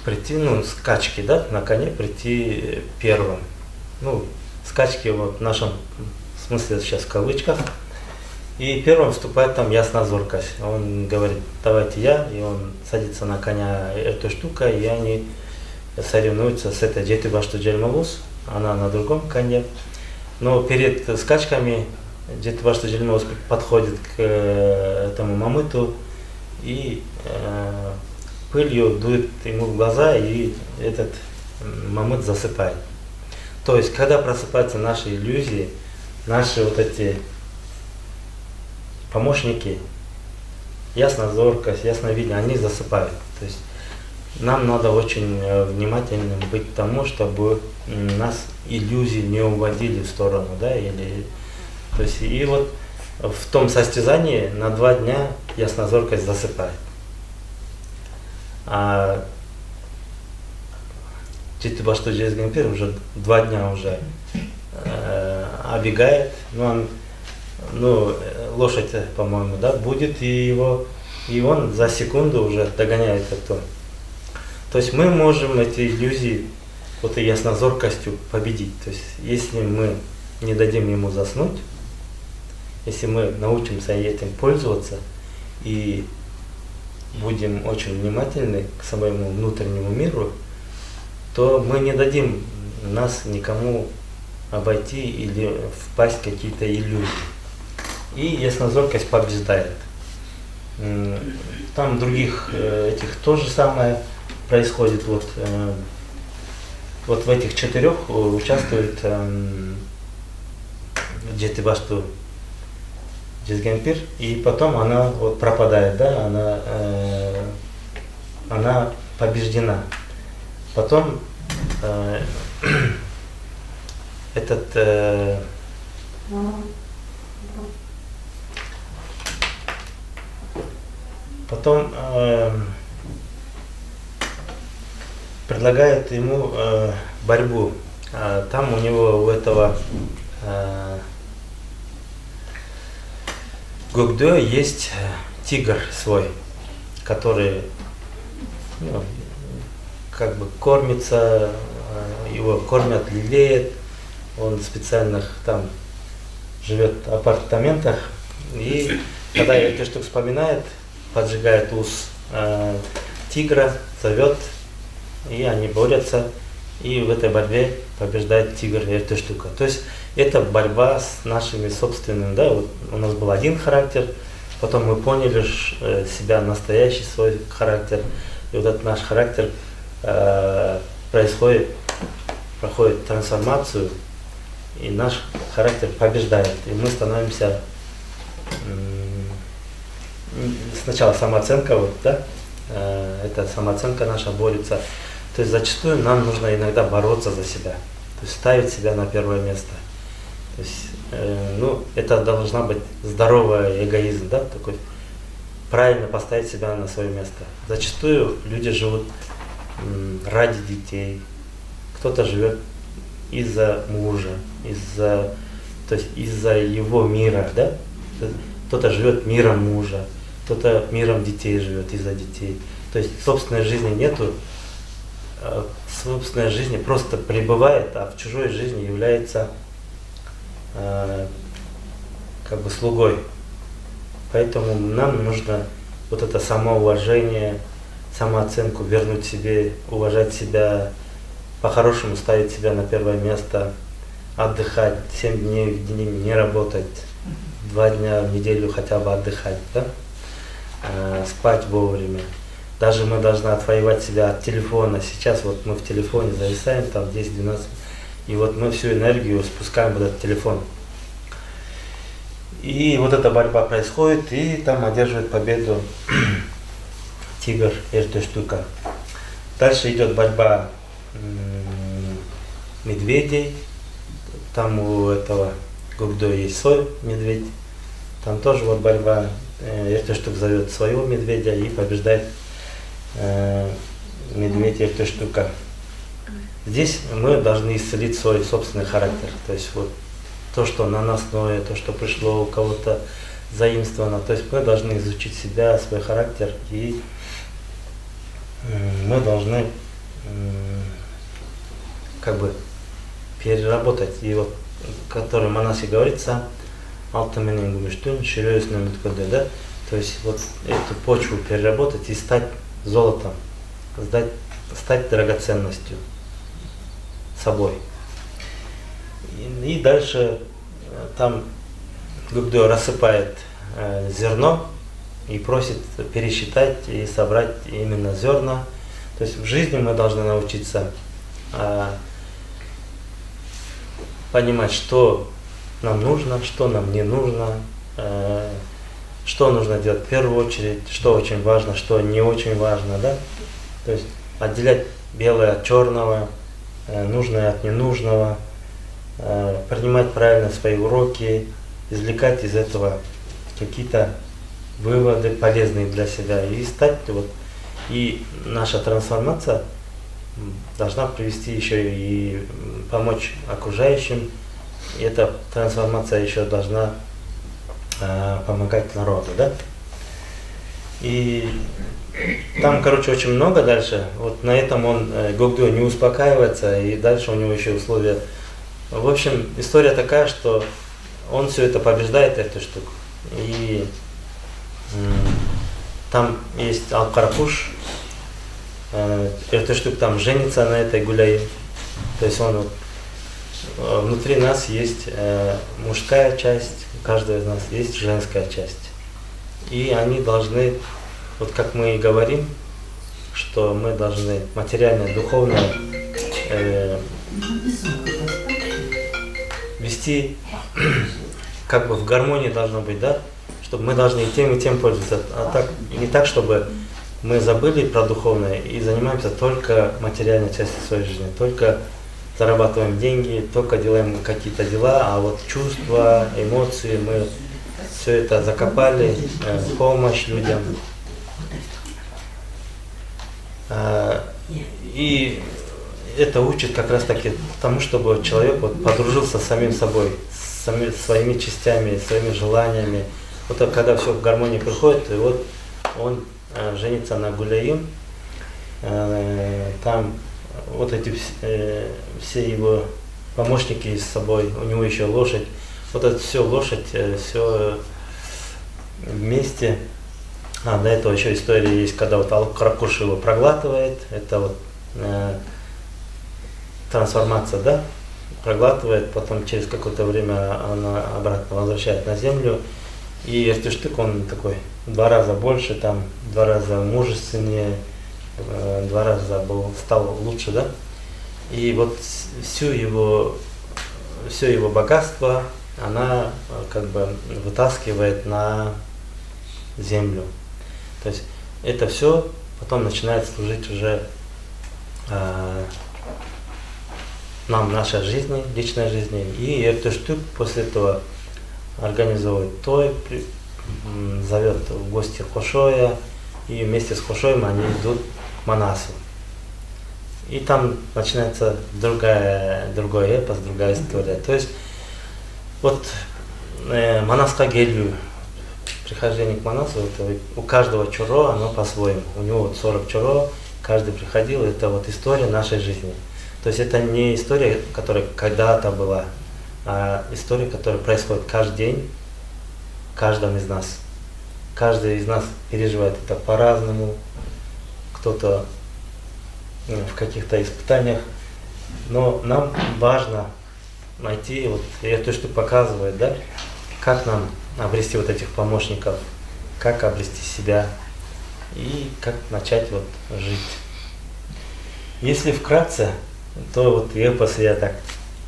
прийти, скачки, да, на коне прийти первым. Скачки вот в нашем смысле сейчас в кавычках. И первым вступает там яснозоркость. Он говорит, давайте я, и он садится на коня Эртештука, и они соревнуются с этой Жетивашту Джельмалус, она на другом коне. Но перед скачками Жетивашту Джельмалус подходит к этому мамыту и пылью дует ему в глаза, и этот мамыт засыпает. То есть, когда просыпаются наши иллюзии, наши вот эти помощники, яснозоркость, ясновидение, они засыпают. То есть нам надо очень внимательным быть к тому, чтобы нас иллюзии не уводили в сторону, да, или, то есть, и вот в том состязании на 2 дня яснозоркость засыпает. А Жетивашту Джезгенпир уже 2 дня уже оббегает, лошадь, по-моему, да, будет, и он за секунду уже догоняет эту. То есть мы можем эти иллюзии вот и яснозоркостью победить. То есть если мы не дадим ему заснуть, если мы научимся этим пользоваться и будем очень внимательны к своему внутреннему миру, то мы не дадим нас никому обойти или впасть в какие-то иллюзии. И яснозоркость побеждает. Там других этих то же самое происходит. Вот в этих 4 участвует Жетивашту Джезгенпир, и потом она вот пропадает, да, она побеждена. Потом потом предлагает ему борьбу. Там у него, у этого Гогдо есть тигр свой, который как бы кормится, его кормят, лелеют, он в специальных там живет в апартаментах, и когда Эртештук вспоминает, поджигает ус тигра, зовет, и они борются, и в этой борьбе побеждает тигр, и эта штука. То есть это борьба с нашими собственными, да, вот у нас был один характер, потом мы поняли себя, настоящий свой характер, и вот этот наш характер проходит трансформацию, и наш характер побеждает, и мы становимся сначала самооценка, вот, да, эта самооценка наша борется. То есть зачастую нам нужно иногда бороться за себя, то есть ставить себя на первое место. То есть, ну, это должна быть здоровый эгоизм, да, такой, правильно поставить себя на свое место. Зачастую люди живут ради детей, кто-то живет из-за мужа, то есть из-за его мира, да? Кто-то живет миром мужа, кто-то миром детей живет из-за детей. То есть собственной жизни нету, собственной жизни просто пребывает, а в чужой жизни является как бы слугой. Поэтому нам нужно вот это самоуважение, самооценку вернуть себе, уважать себя, по-хорошему ставить себя на первое место, отдыхать, 7 дней в день не работать, 2 дня в неделю хотя бы отдыхать, да? Спать вовремя. Даже мы должны отвоевать себя от телефона. Сейчас вот мы в телефоне зависаем, там 10-12, и вот мы всю энергию спускаем в этот телефон. И вот эта борьба происходит, и там одерживает победу тигр, эта штука. Дальше идет борьба медведей. Там у этого Гугдо есть свой медведь. Там тоже вот борьба. Эта штука зовет своего медведя и побеждает медведь, эта штука. Здесь мы должны исцелить свой собственный характер. То есть вот то, что наносное, то, что пришло у кого-то заимствовано. То есть мы должны изучить себя, свой характер, и мы должны как бы переработать. И вот, который в Манасе говорится, алтаменен гумиштун, ширёюсь на меткоде, да? То есть вот эту почву переработать и стать золотом, стать драгоценностью, собой. И дальше там Гугдо рассыпает зерно и просит пересчитать и собрать именно зерна. То есть в жизни мы должны научиться понимать, что нам нужно, что нам не нужно, что нужно делать в первую очередь, что очень важно, что не очень важно, да? То есть отделять белое от черного, нужное от ненужного, принимать правильно свои уроки, извлекать из этого какие-то выводы полезные для себя и стать вот. И наша трансформация должна привести еще и помочь окружающим. И эта трансформация еще должна помогать народу, да? И там, короче, очень много дальше. Вот на этом он, Гугдо, не успокаивается, и дальше у него еще условия. В общем, история такая, что он все это побеждает, эту штуку. И там есть Ал-Карпуш, эта штука там женится на этой Гуляе. То есть он вот, внутри нас есть мужская часть, у каждого из нас есть женская часть. И они должны, вот как мы и говорим, что мы должны материальное, духовное вести, как бы в гармонии должно быть, да? Чтобы мы должны и тем пользоваться. А так, не так, чтобы мы забыли про духовное и занимаемся только материальной частью своей жизни, только зарабатываем деньги, только делаем какие-то дела, а вот чувства, эмоции, мы все это закопали, помощь людям. И это учит как раз таки тому, чтобы человек вот подружился с самим собой, с своими частями, своими желаниями. Вот когда все в гармонии приходит, и вот он женится на Гуляим, там вот эти все его помощники с собой, у него еще лошадь, вот это все лошадь, все вместе До этого еще история есть, когда вот Алкаракуш его проглатывает, это вот трансформация, да, проглатывает, потом через какое-то время она обратно возвращает на землю. И Эртюштык, он такой в 2 раза больше, там, в 2 раза мужественнее, в 2 раза стал лучше, да. И вот все его богатство она как бы вытаскивает на землю. То есть это все потом начинает служить уже нам, нашей жизни, личной жизни. И Эртюштык после этого организовывает той, зовет в гости Хошоя, и вместе с Хошоем они идут к Манасу. И там начинается другой эпос, другая история. То есть вот Манасқа келу, прихождение к Манасу, это у каждого чуро оно по-своему. У него вот 40 чуро, каждый приходил, это вот история нашей жизни. То есть это не история, которая когда-то была, а история, которая происходит каждый день, каждом из нас. Каждый из нас переживает это по-разному, кто-то в каких-то испытаниях, но нам важно найти, вот это что показывает, да, как нам обрести вот этих помощников, как обрести себя и как начать вот жить. Если вкратце, то вот эпос я так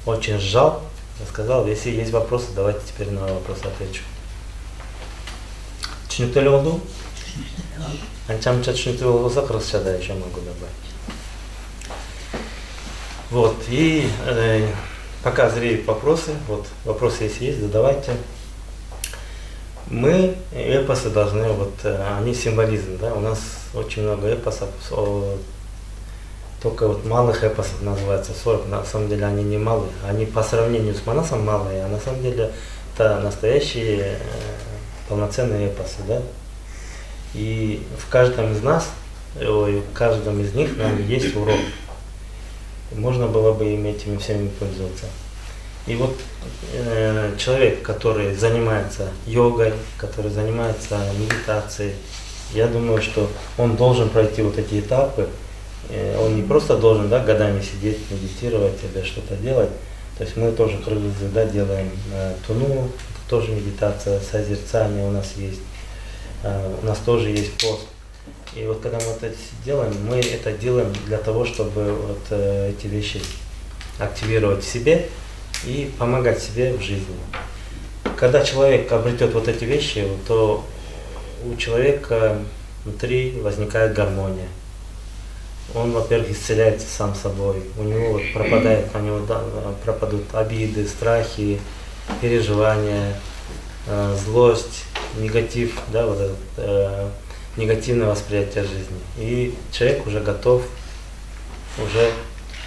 очень сжал, рассказал. Если есть вопросы, давайте теперь на вопросы отвечу. Түсінікті oldu? Анчамча түсінікті болса, қырғызша да еще могу добавить. Вот, и пока зреют вопросы, вот вопросы если есть, задавайте. Мы, эпосы должны, вот, они символизм, да, у нас очень много эпосов, только вот малых эпосов называется 40, на самом деле они не малые, они по сравнению с Манасом малые, а на самом деле это настоящие полноценные эпосы, да. И в каждом из нас, в каждом из них нам есть урок. Можно было бы им этими всеми пользоваться. И вот человек, который занимается йогой, который занимается медитацией, я думаю, что он должен пройти вот эти этапы. Он не просто должен, да, годами сидеть, медитировать или что-то делать. То есть мы тоже, кыргызы, да, делаем туну, это тоже медитация, созерцание у нас есть. У нас тоже есть пост. И вот когда мы это делаем, мы это делаем для того, чтобы вот эти вещи активировать в себе и помогать себе в жизни. Когда человек обретет вот эти вещи, то у человека внутри возникает гармония. Он, во-первых, исцеляется сам собой, у него вот пропадут обиды, страхи, переживания, злость, негатив, да, вот этот, негативное восприятие жизни. И человек уже готов уже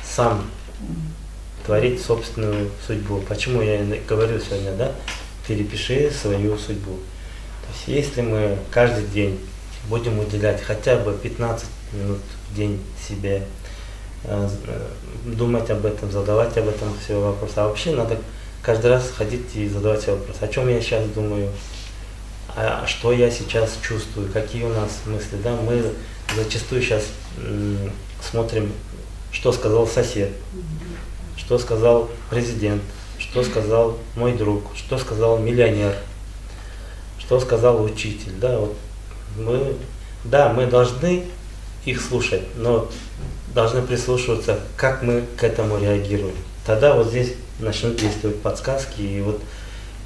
сам творить собственную судьбу. Почему я говорю сегодня, да, перепиши свою судьбу. То есть если мы каждый день будем уделять хотя бы 15 минут в день себе, думать об этом, задавать об этом все вопросы. А вообще надо каждый раз ходить и задавать себе вопрос, о чем я сейчас думаю, а что я сейчас чувствую, какие у нас мысли. Да? Мы зачастую сейчас смотрим, что сказал сосед, что сказал президент, что сказал мой друг, что сказал миллионер, что сказал учитель. Да? Вот мы должны их слушать, но должны прислушиваться, как мы к этому реагируем. Тогда вот здесь начнут действовать подсказки, и вот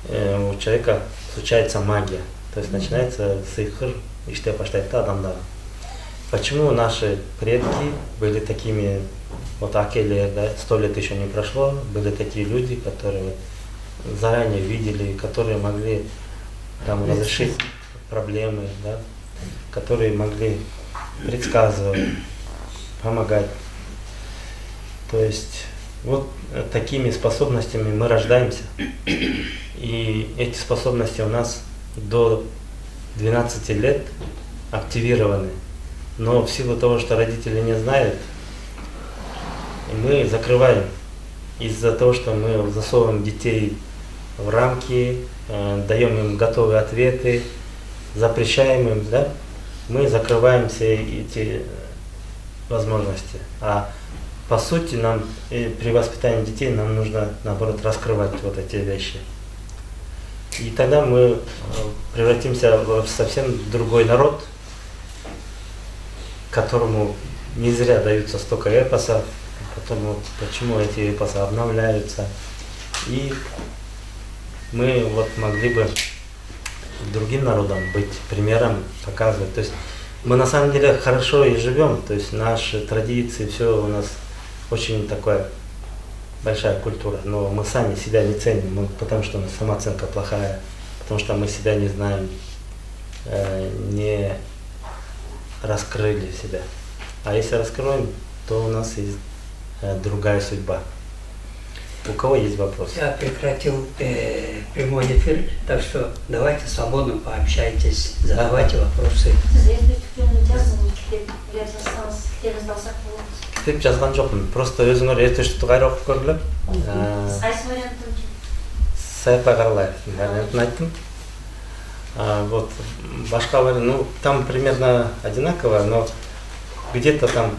у человека случается магия. То есть начинается сихр, и что пошлет адамдар. Почему наши предки были такими, вот акелер, да, 100 лет еще не прошло, были такие люди, которые заранее видели, которые могли там разрешить проблемы, да, которые могли предсказывать, помогать. То есть вот такими способностями мы рождаемся. И эти способности у нас до 12 лет активированы. Но в силу того, что родители не знают, мы закрываем. Из-за того, что мы засовываем детей в рамки, даем им готовые ответы, запрещаем им, да, мы закрываем все эти возможности. А по сути, нам при воспитании детей нам нужно, наоборот, раскрывать вот эти вещи. И тогда мы превратимся в совсем другой народ, которому не зря даются столько эпосов, почему эти эпосы обновляются. И мы вот могли бы другим народам быть примером, показывать. То есть мы на самом деле хорошо и живем, то есть наши традиции, все у нас очень такая большая культура, но мы сами себя не ценим, потому что у нас самооценка плохая, потому что мы себя не знаем, не раскрыли себя. А если раскроем, то у нас есть другая судьба. У кого есть вопросы? Я прекратил прямой эфир, так что давайте свободно пообщайтесь, задавайте вопросы. Кітеп жазған жоқпын, просто өзіңіз ертөштікті қайра оқып көрдіңіз. Қайсы вариантын? Саят Ағарлаев вариантын айттым. Вот башка вариант, ну там примерно одинаково, но где-то там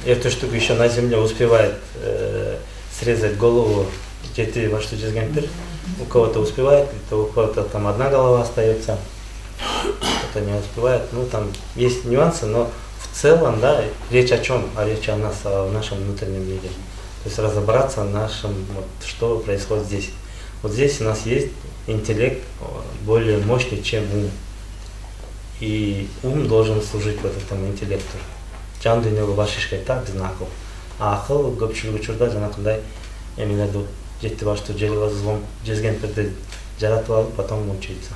ертөштік еще на земле успевает срезать голову, жети во что жезгентер. У кого-то успевает, у кого-то там одна голова остается, кто-то не успевает. Ну там есть нюансы, но в целом, да, речь о чем? Речь о нас, о нашем внутреннем мире. То есть разобраться в нашем, вот, что происходит здесь. Вот здесь у нас есть интеллект более мощный, чем ум. И ум должен служить вот этому интеллекту. Жан дүниеге башишке так знаков. А ақыл көпшілік учурда жанакындай эмелерди жетти баштуу жезгенттерди жаратып алып, потом учиться.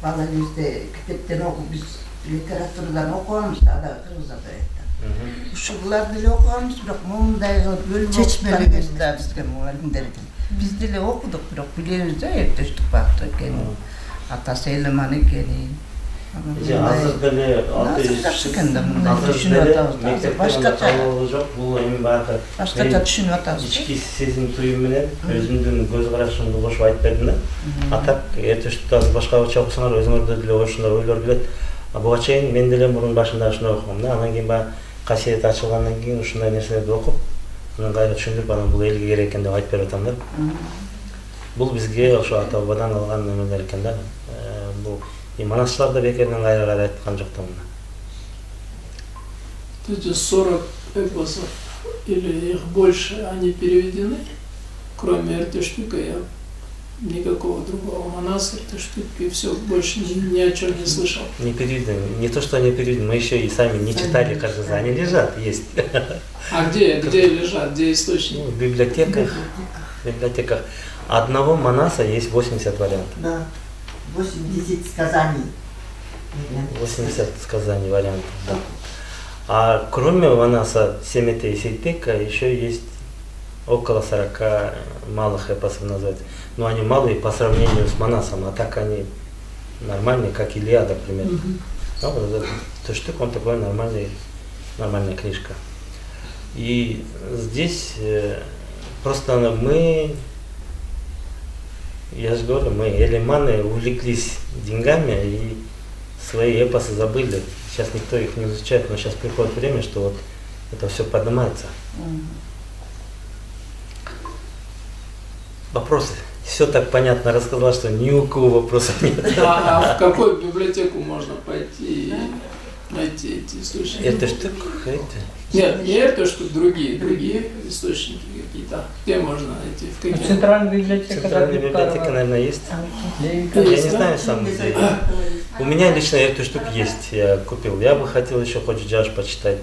Бала кезде китептен окуп, биз литературадан окуганбыз, ада кыргызчада айтты. Ушуларды эле окуганбыз, бирок моундай кылып бөлүп чечмелүү эмес бизге мугалимдердин. Биз деле окудук, бирок билебиз да эртештик бактı экенин, атасы Элеман экенин. Азыр деле башкача түшүнүп атабыз. Ички сезим туюм менен өзүмдүн көз карашымды кошуп айтып бердим да. А так эртештикти азыр башкача окусаңар өзүңөрдө деле ошондой ойлор келет. Буга чейин мен деле мурун башында ошондой окугам да. Анан кийин баягы касиет ачылгандан кийин ушундай нерселерди окуп, анан кайра түшүндүрүп, анан бул элге керек экен деп айтып берип атам да. Бул бизге ошо ата бабадан калган немелер экен да. Бул и манасчылар да бекерден кайра айткан жок да муну. Эти 40 эпосов или их больше, они переведены, кроме Эртештука, я никакого другого Манаса, Эртештука, и все, больше ни о чем не слышал. Не переведены, не то что они переведены, мы еще и сами не читали, кажется, они лежат, есть. А где лежат, где источники? В библиотеках. Одного Манаса есть 80 вариантов. Да, 80 сказаний. 80 сказаний вариантов, да. А кроме Манаса, Семете и Сейтека еще есть около 40 малых эпосов называется. Но они малые по сравнению с Манасом, а так они нормальные, как Илиада, примерно. Ну, вот этот штук, он такой нормальная книжка. И здесь просто мы, я же говорю, мы элеманы увлеклись деньгами и свои эпосы забыли. Сейчас никто их не изучает, но сейчас приходит время, что вот это все поднимается. Вопросы? Все так понятно рассказала, что ни у кого вопросов нет. А в какую библиотеку можно пойти и найти эти источники? Это что? Нет, не это, что другие источники какие-то. Где можно найти? В каких? Центральная библиотека. Центральная библиотека, наверное, есть. Я не знаю сам. У меня лично эту штуку есть, я купил. Я бы хотел еще Ходжуджаш почитать.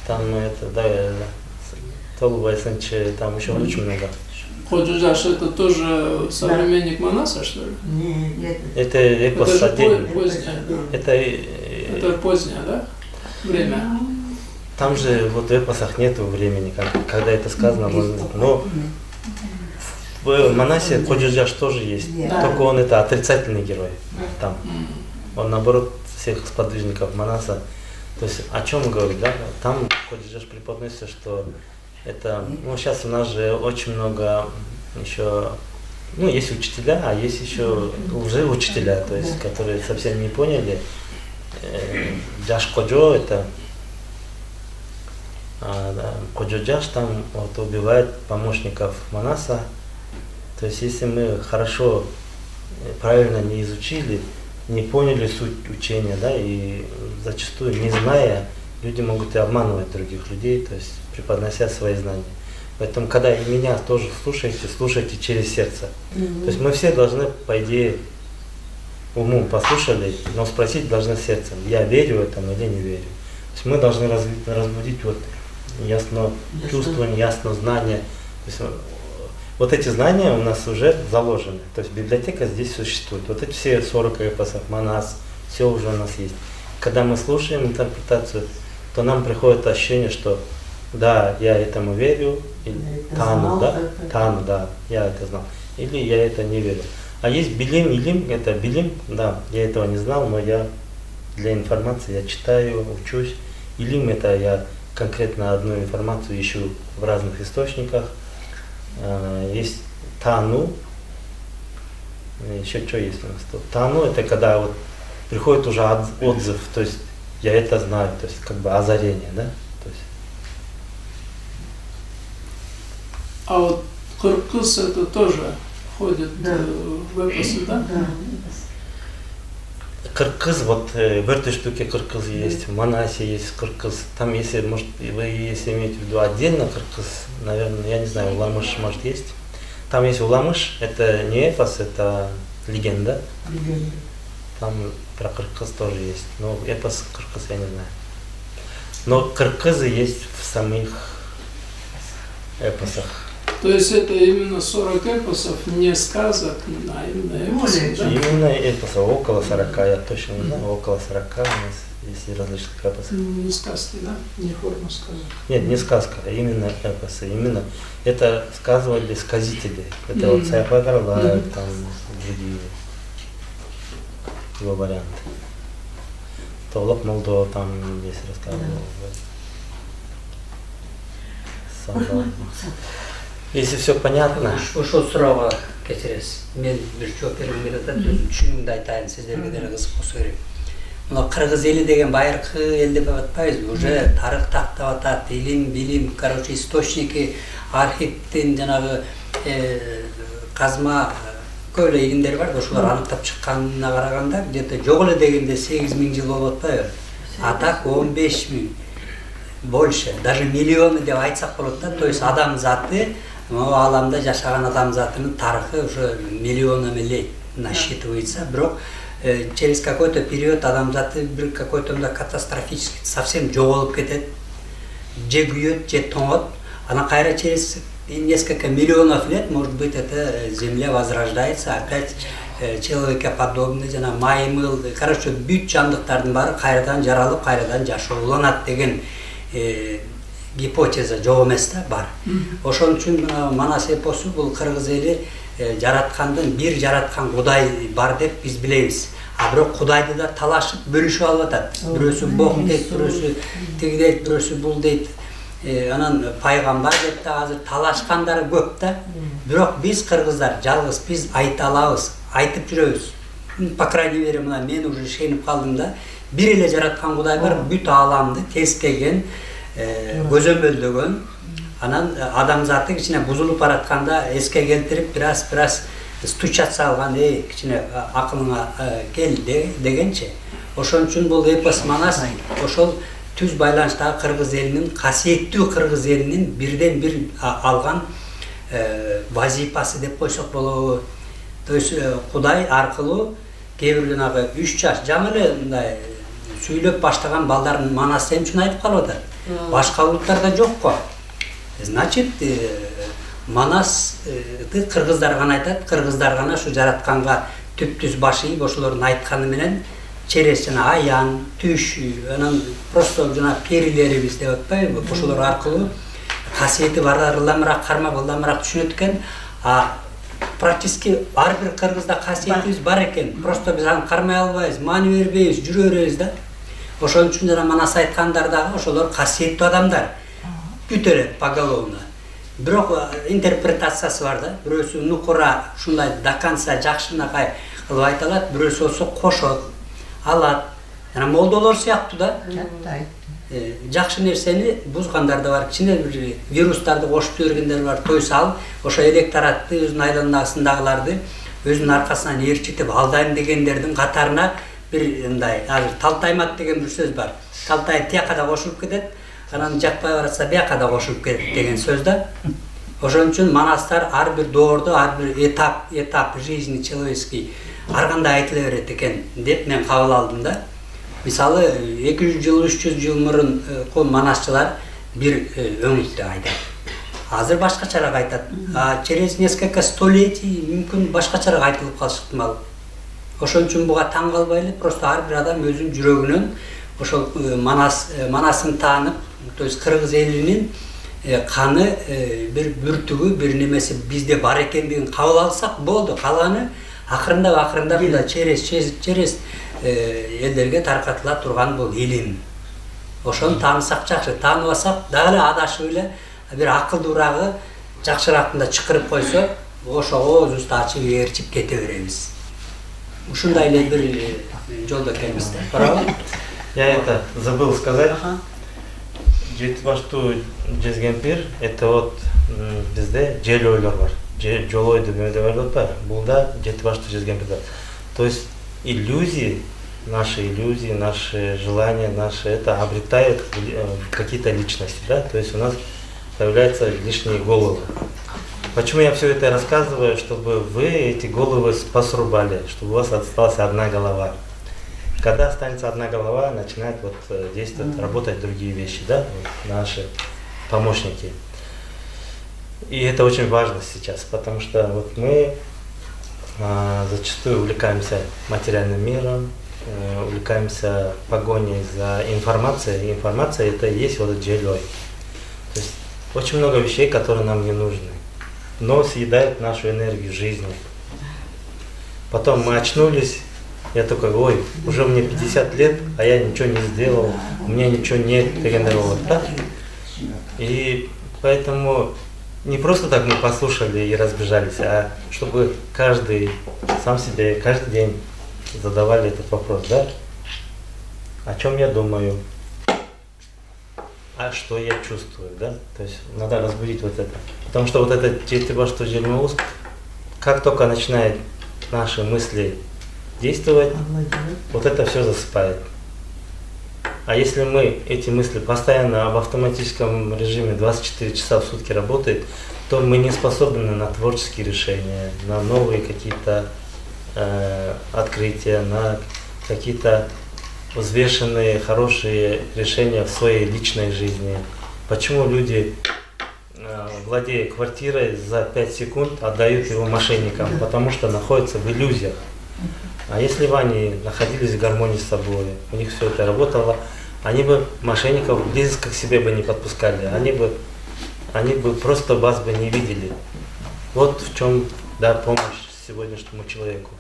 Там это, да, Толуба Эсенче, там еще очень много. Ходжуджаш это тоже современник Манаса, что ли? Нет. Это эпос отдельный. Это позднее, да? Время. Там же вот в эпосах нету времени, когда это сказано. Но в Манасе Ходжуджаш тоже есть. Только он это отрицательный герой. Там. Он наоборот всех сподвижников Манаса. То есть о чем говорит, да? Там Ходжуджаш преподносится, что это, ну сейчас у нас же очень много еще Ну, есть учителя, а есть еще уже учителя, то есть, которые совсем не поняли. Джаш Коджо это Коджо Джаш там вот, убивает помощников Манаса. То есть, если мы хорошо, правильно не изучили, не поняли суть учения, да, и зачастую, не зная, люди могут и обманывать других людей, то есть преподнося свои знания. Поэтому, когда и меня тоже слушайте через сердце. То есть мы все должны, по идее, умом послушали, но спросить должны сердцем, я верю этому или не верю. То есть мы должны разбудить вот ясно чувствование, ясно знание. То есть, вот эти знания у нас уже заложены. То есть библиотека здесь существует. Вот эти все 40 эпосов, Манас, все уже у нас есть. Когда мы слушаем интерпретацию, то нам приходит ощущение, что да, я этому верю, или тану, да, тану, да, я это знал, или я это не верю. А есть билим, илим, это билим, да, я этого не знал, но я для информации я читаю, учусь. Илим это я конкретно одну информацию ищу в разных источниках. Есть тану, еще что есть у нас тут. Тану это когда вот приходит уже отзыв, то есть я это знаю, то есть как бы озарение, да? То есть... А вот Кыргыз это тоже входит в эпосы, да? Да. Кыргыз, вот в этой штуке Кыргыз есть, в Манасе есть Кыргыз. Там, если, может, вы если имеете в виду отдельно Кыргыз, наверное, я не знаю, Уламыш, может, есть. Там есть Уламыш, это не эпос, это легенда. Там про Кыргыз тоже есть. Но эпос Кыргыз я не знаю. Но кыргызы есть в самих эпосах. То есть это именно 40 эпосов, не сказок, а именно эпосы, да? Именно эпосов, около 40, я точно не знаю, около 40 у нас есть различных эпосов. Не сказки, да? Не форма сказок. Нет, не сказка, а именно эпосы. Именно это сказывали сказители. Это вот Сайпагарла, там другие его варианты. Толок Молдова там здесь рассказывал. Если все понятно. Ошол суроого кечиресиз. Мен бир жооп бергим келет да, түшүнүмдү айтайын сиздерге деле кызык болсо керек. Мына кыргыз эли деген байыркы эл деп атпайбызбы? Уже тарых тактап атат, илим, билим, короче, источники, архивдин жанагы казма көп эле илимдер бар да, ошолор аныктап чыкканына караганда где-то жок эле дегенде 8000 жыл болуп атпайбы? А так 15000. Больше, даже миллионы деп айтсак болот да. То есть адам заты, могу аламда жашаган адам затынын тарыхы уже миллионами насчитывается. Бирок через какой-то период адам заты бир какой-то катастрофически совсем жоголуп кетет, же күйөт, же тоңот. Ана кайра через несколько миллионов лет, может быть, эта земля возрождается, опять человекоподобный, жана маймыл, короче, бүт жандыктардын баары кайрадан жаралып, кайрадан жашоолонат деген гипотеза жок эмес да, бар. Ошон үчүн Манас эпосу бул кыргыз эли жараткандын бир жараткан Кудай бар деп биз билебиз. А бирок Кудайды да талашып бөлүшүп алып атат. Бирөөсү Бог дейт, бирөөсү тиги дейт, бирөөсү бул дейт. Анан пайгамбар деп да азыр талашкандары көп да. Бирок биз кыргыздар жалгыз биз айта алабыз, айтып жүрөбүз. По крайней мере, мына мен уже ишенип калдым да. Бир эле жараткан Кудай бар, бүт ааламды тескеген, көзөмөлдөгөн. Анан адамзаттын кичине бузулуп баратканда эске келтирип, бираз стучат салган, кичине акылыңа кел дегенче. Ошон үчүн бул эпос Манас ошол түз байланыштагы кыргыз элинин, касиеттүү кыргыз элинин бирден бир алган вазипасы деп койсок болобу. То есть Кудай аркылуу кээ бир жанагы 3 жаш жаңы эле мындай сүйлөп баштаган балдардын манасы эмчүн айтып калып атат. Башка улуттарда жок го. Значит, Манасты кыргыздар гана айтат, кыргыздар гана ушу жаратканга түп-түз баш ийип ошолордун айтканы менен через жана аян, түш, анан просто жана перилерибиз деп атпайбы, ошолор аркылуу касиети бар ырламыраак кармап, ылдамыраак түшүнөт экен. А практически ар бир кыргызда касиетибиз бар экен. Просто биз аны кармай албайбыз, маани бербейбиз, жүрө беребиз да. Ошон үчүн жана Манас айткандар дагы ошолор касиеттүү адамдар. Бүт эле поголовно. бирок интерпретациясы бар да. Бирөөсү нукура ушундай даканса жакшынакай кылып айта алат, бирөөсү болсо кошот, алат. Жана молдолор сыяктуу да. Жакшы нерсени бузгандар да бар, кичине бир вирустарды кошуп жибергендер бар, той салып, ошо электоратты өзүнүн айланасындагыларды өзүнүн аркасынан ээрчитип алдайм дегендердин катарына бир мындай азыр талтаймат деген бир сөз бар. Талтай тияка да кошулуп кетет, анан жакпай баратса бияка да кошулуп кетет деген сөз да. Ошон үчүн манастар ар бир доордо, ар бир этап жизни человеческий ар кандай айтыла берет экен деп мен кабыл алдым да. Мисалы 200 жыл, 300 жыл мурун манасчылар бир өңүттү айтат. Азыр башкачараак айтат. Через несколько столетий мүмкүн башкачараак айтылып калышы ыктымал. Ошон үчүн буга таң калбайлы, просто ар бир адам өзүнүн жүрөгүнөн ошол манасын таанып, то есть кыргыз элинин каны бир бүртүгү, бир немеси бизде бар экендигин кабыл алсак болду. Калганы акырындап мындай через элдерге таркатыла турган бул илим. Ошону таанысак жакшы, тааныбасак дагы эле адашып эле бир акылдуурагы жакшыраакында чакырып койсо, ошого оозубузду ачып ээрчип кете беребиз. Ушундай эле бир жолдо экенбиз да. Туурабы? Я это забыл сказать. Жетибаштуу Жезгемпир, это вот бизде желөйлөр бар. Жолой деп бар да, бул да Жетибаштуу Жезгемпир. То есть иллюзии, наши желания, наши это обретают какие-то личности, да? То есть у нас появляются лишние головы. Почему я все это рассказываю? Чтобы вы эти головы посрубали, чтобы у вас осталась одна голова. Когда останется одна голова, начинают вот действовать, работать другие вещи, да, вот наши помощники. И это очень важно сейчас, потому что вот мы зачастую увлекаемся материальным миром, увлекаемся погоней за информацией. И информация это и есть вот этот джелёй. То есть очень много вещей, которые нам не нужны, но съедают нашу энергию жизни. Потом мы очнулись, я только, ой, уже мне 50 лет, а я ничего не сделал, у меня ничего нет, да? И поэтому не просто так мы послушали и разбежались, а чтобы каждый сам себе каждый день задавали этот вопрос, да? О чем я думаю, а что я чувствую, да? То есть надо разбудить вот это. Потому что вот это Жетибаштуу Желмоуз, как только начинает наши мысли действовать, вот это все засыпает. А если мы эти мысли постоянно в автоматическом режиме 24 часа в сутки работают, то мы не способны на творческие решения, на новые какие-то открытия, на какие-то взвешенные, хорошие решения в своей личной жизни. Почему люди, владея квартирой, за 5 секунд отдают его мошенникам? Потому что находятся в иллюзиях. А если бы они находились в гармонии с собой, у них все это работало, они бы мошенников близко к себе бы не подпускали, они бы просто вас бы не видели. Вот в чем, да, помощь сегодняшнему человеку.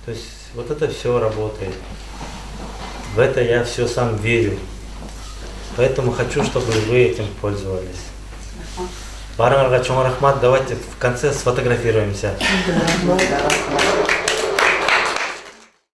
То есть вот это все работает. В это я все сам верю. Поэтому хочу, чтобы вы этим пользовались. Барыңарға чоң рахмат, давайте в конце сфотографируемся.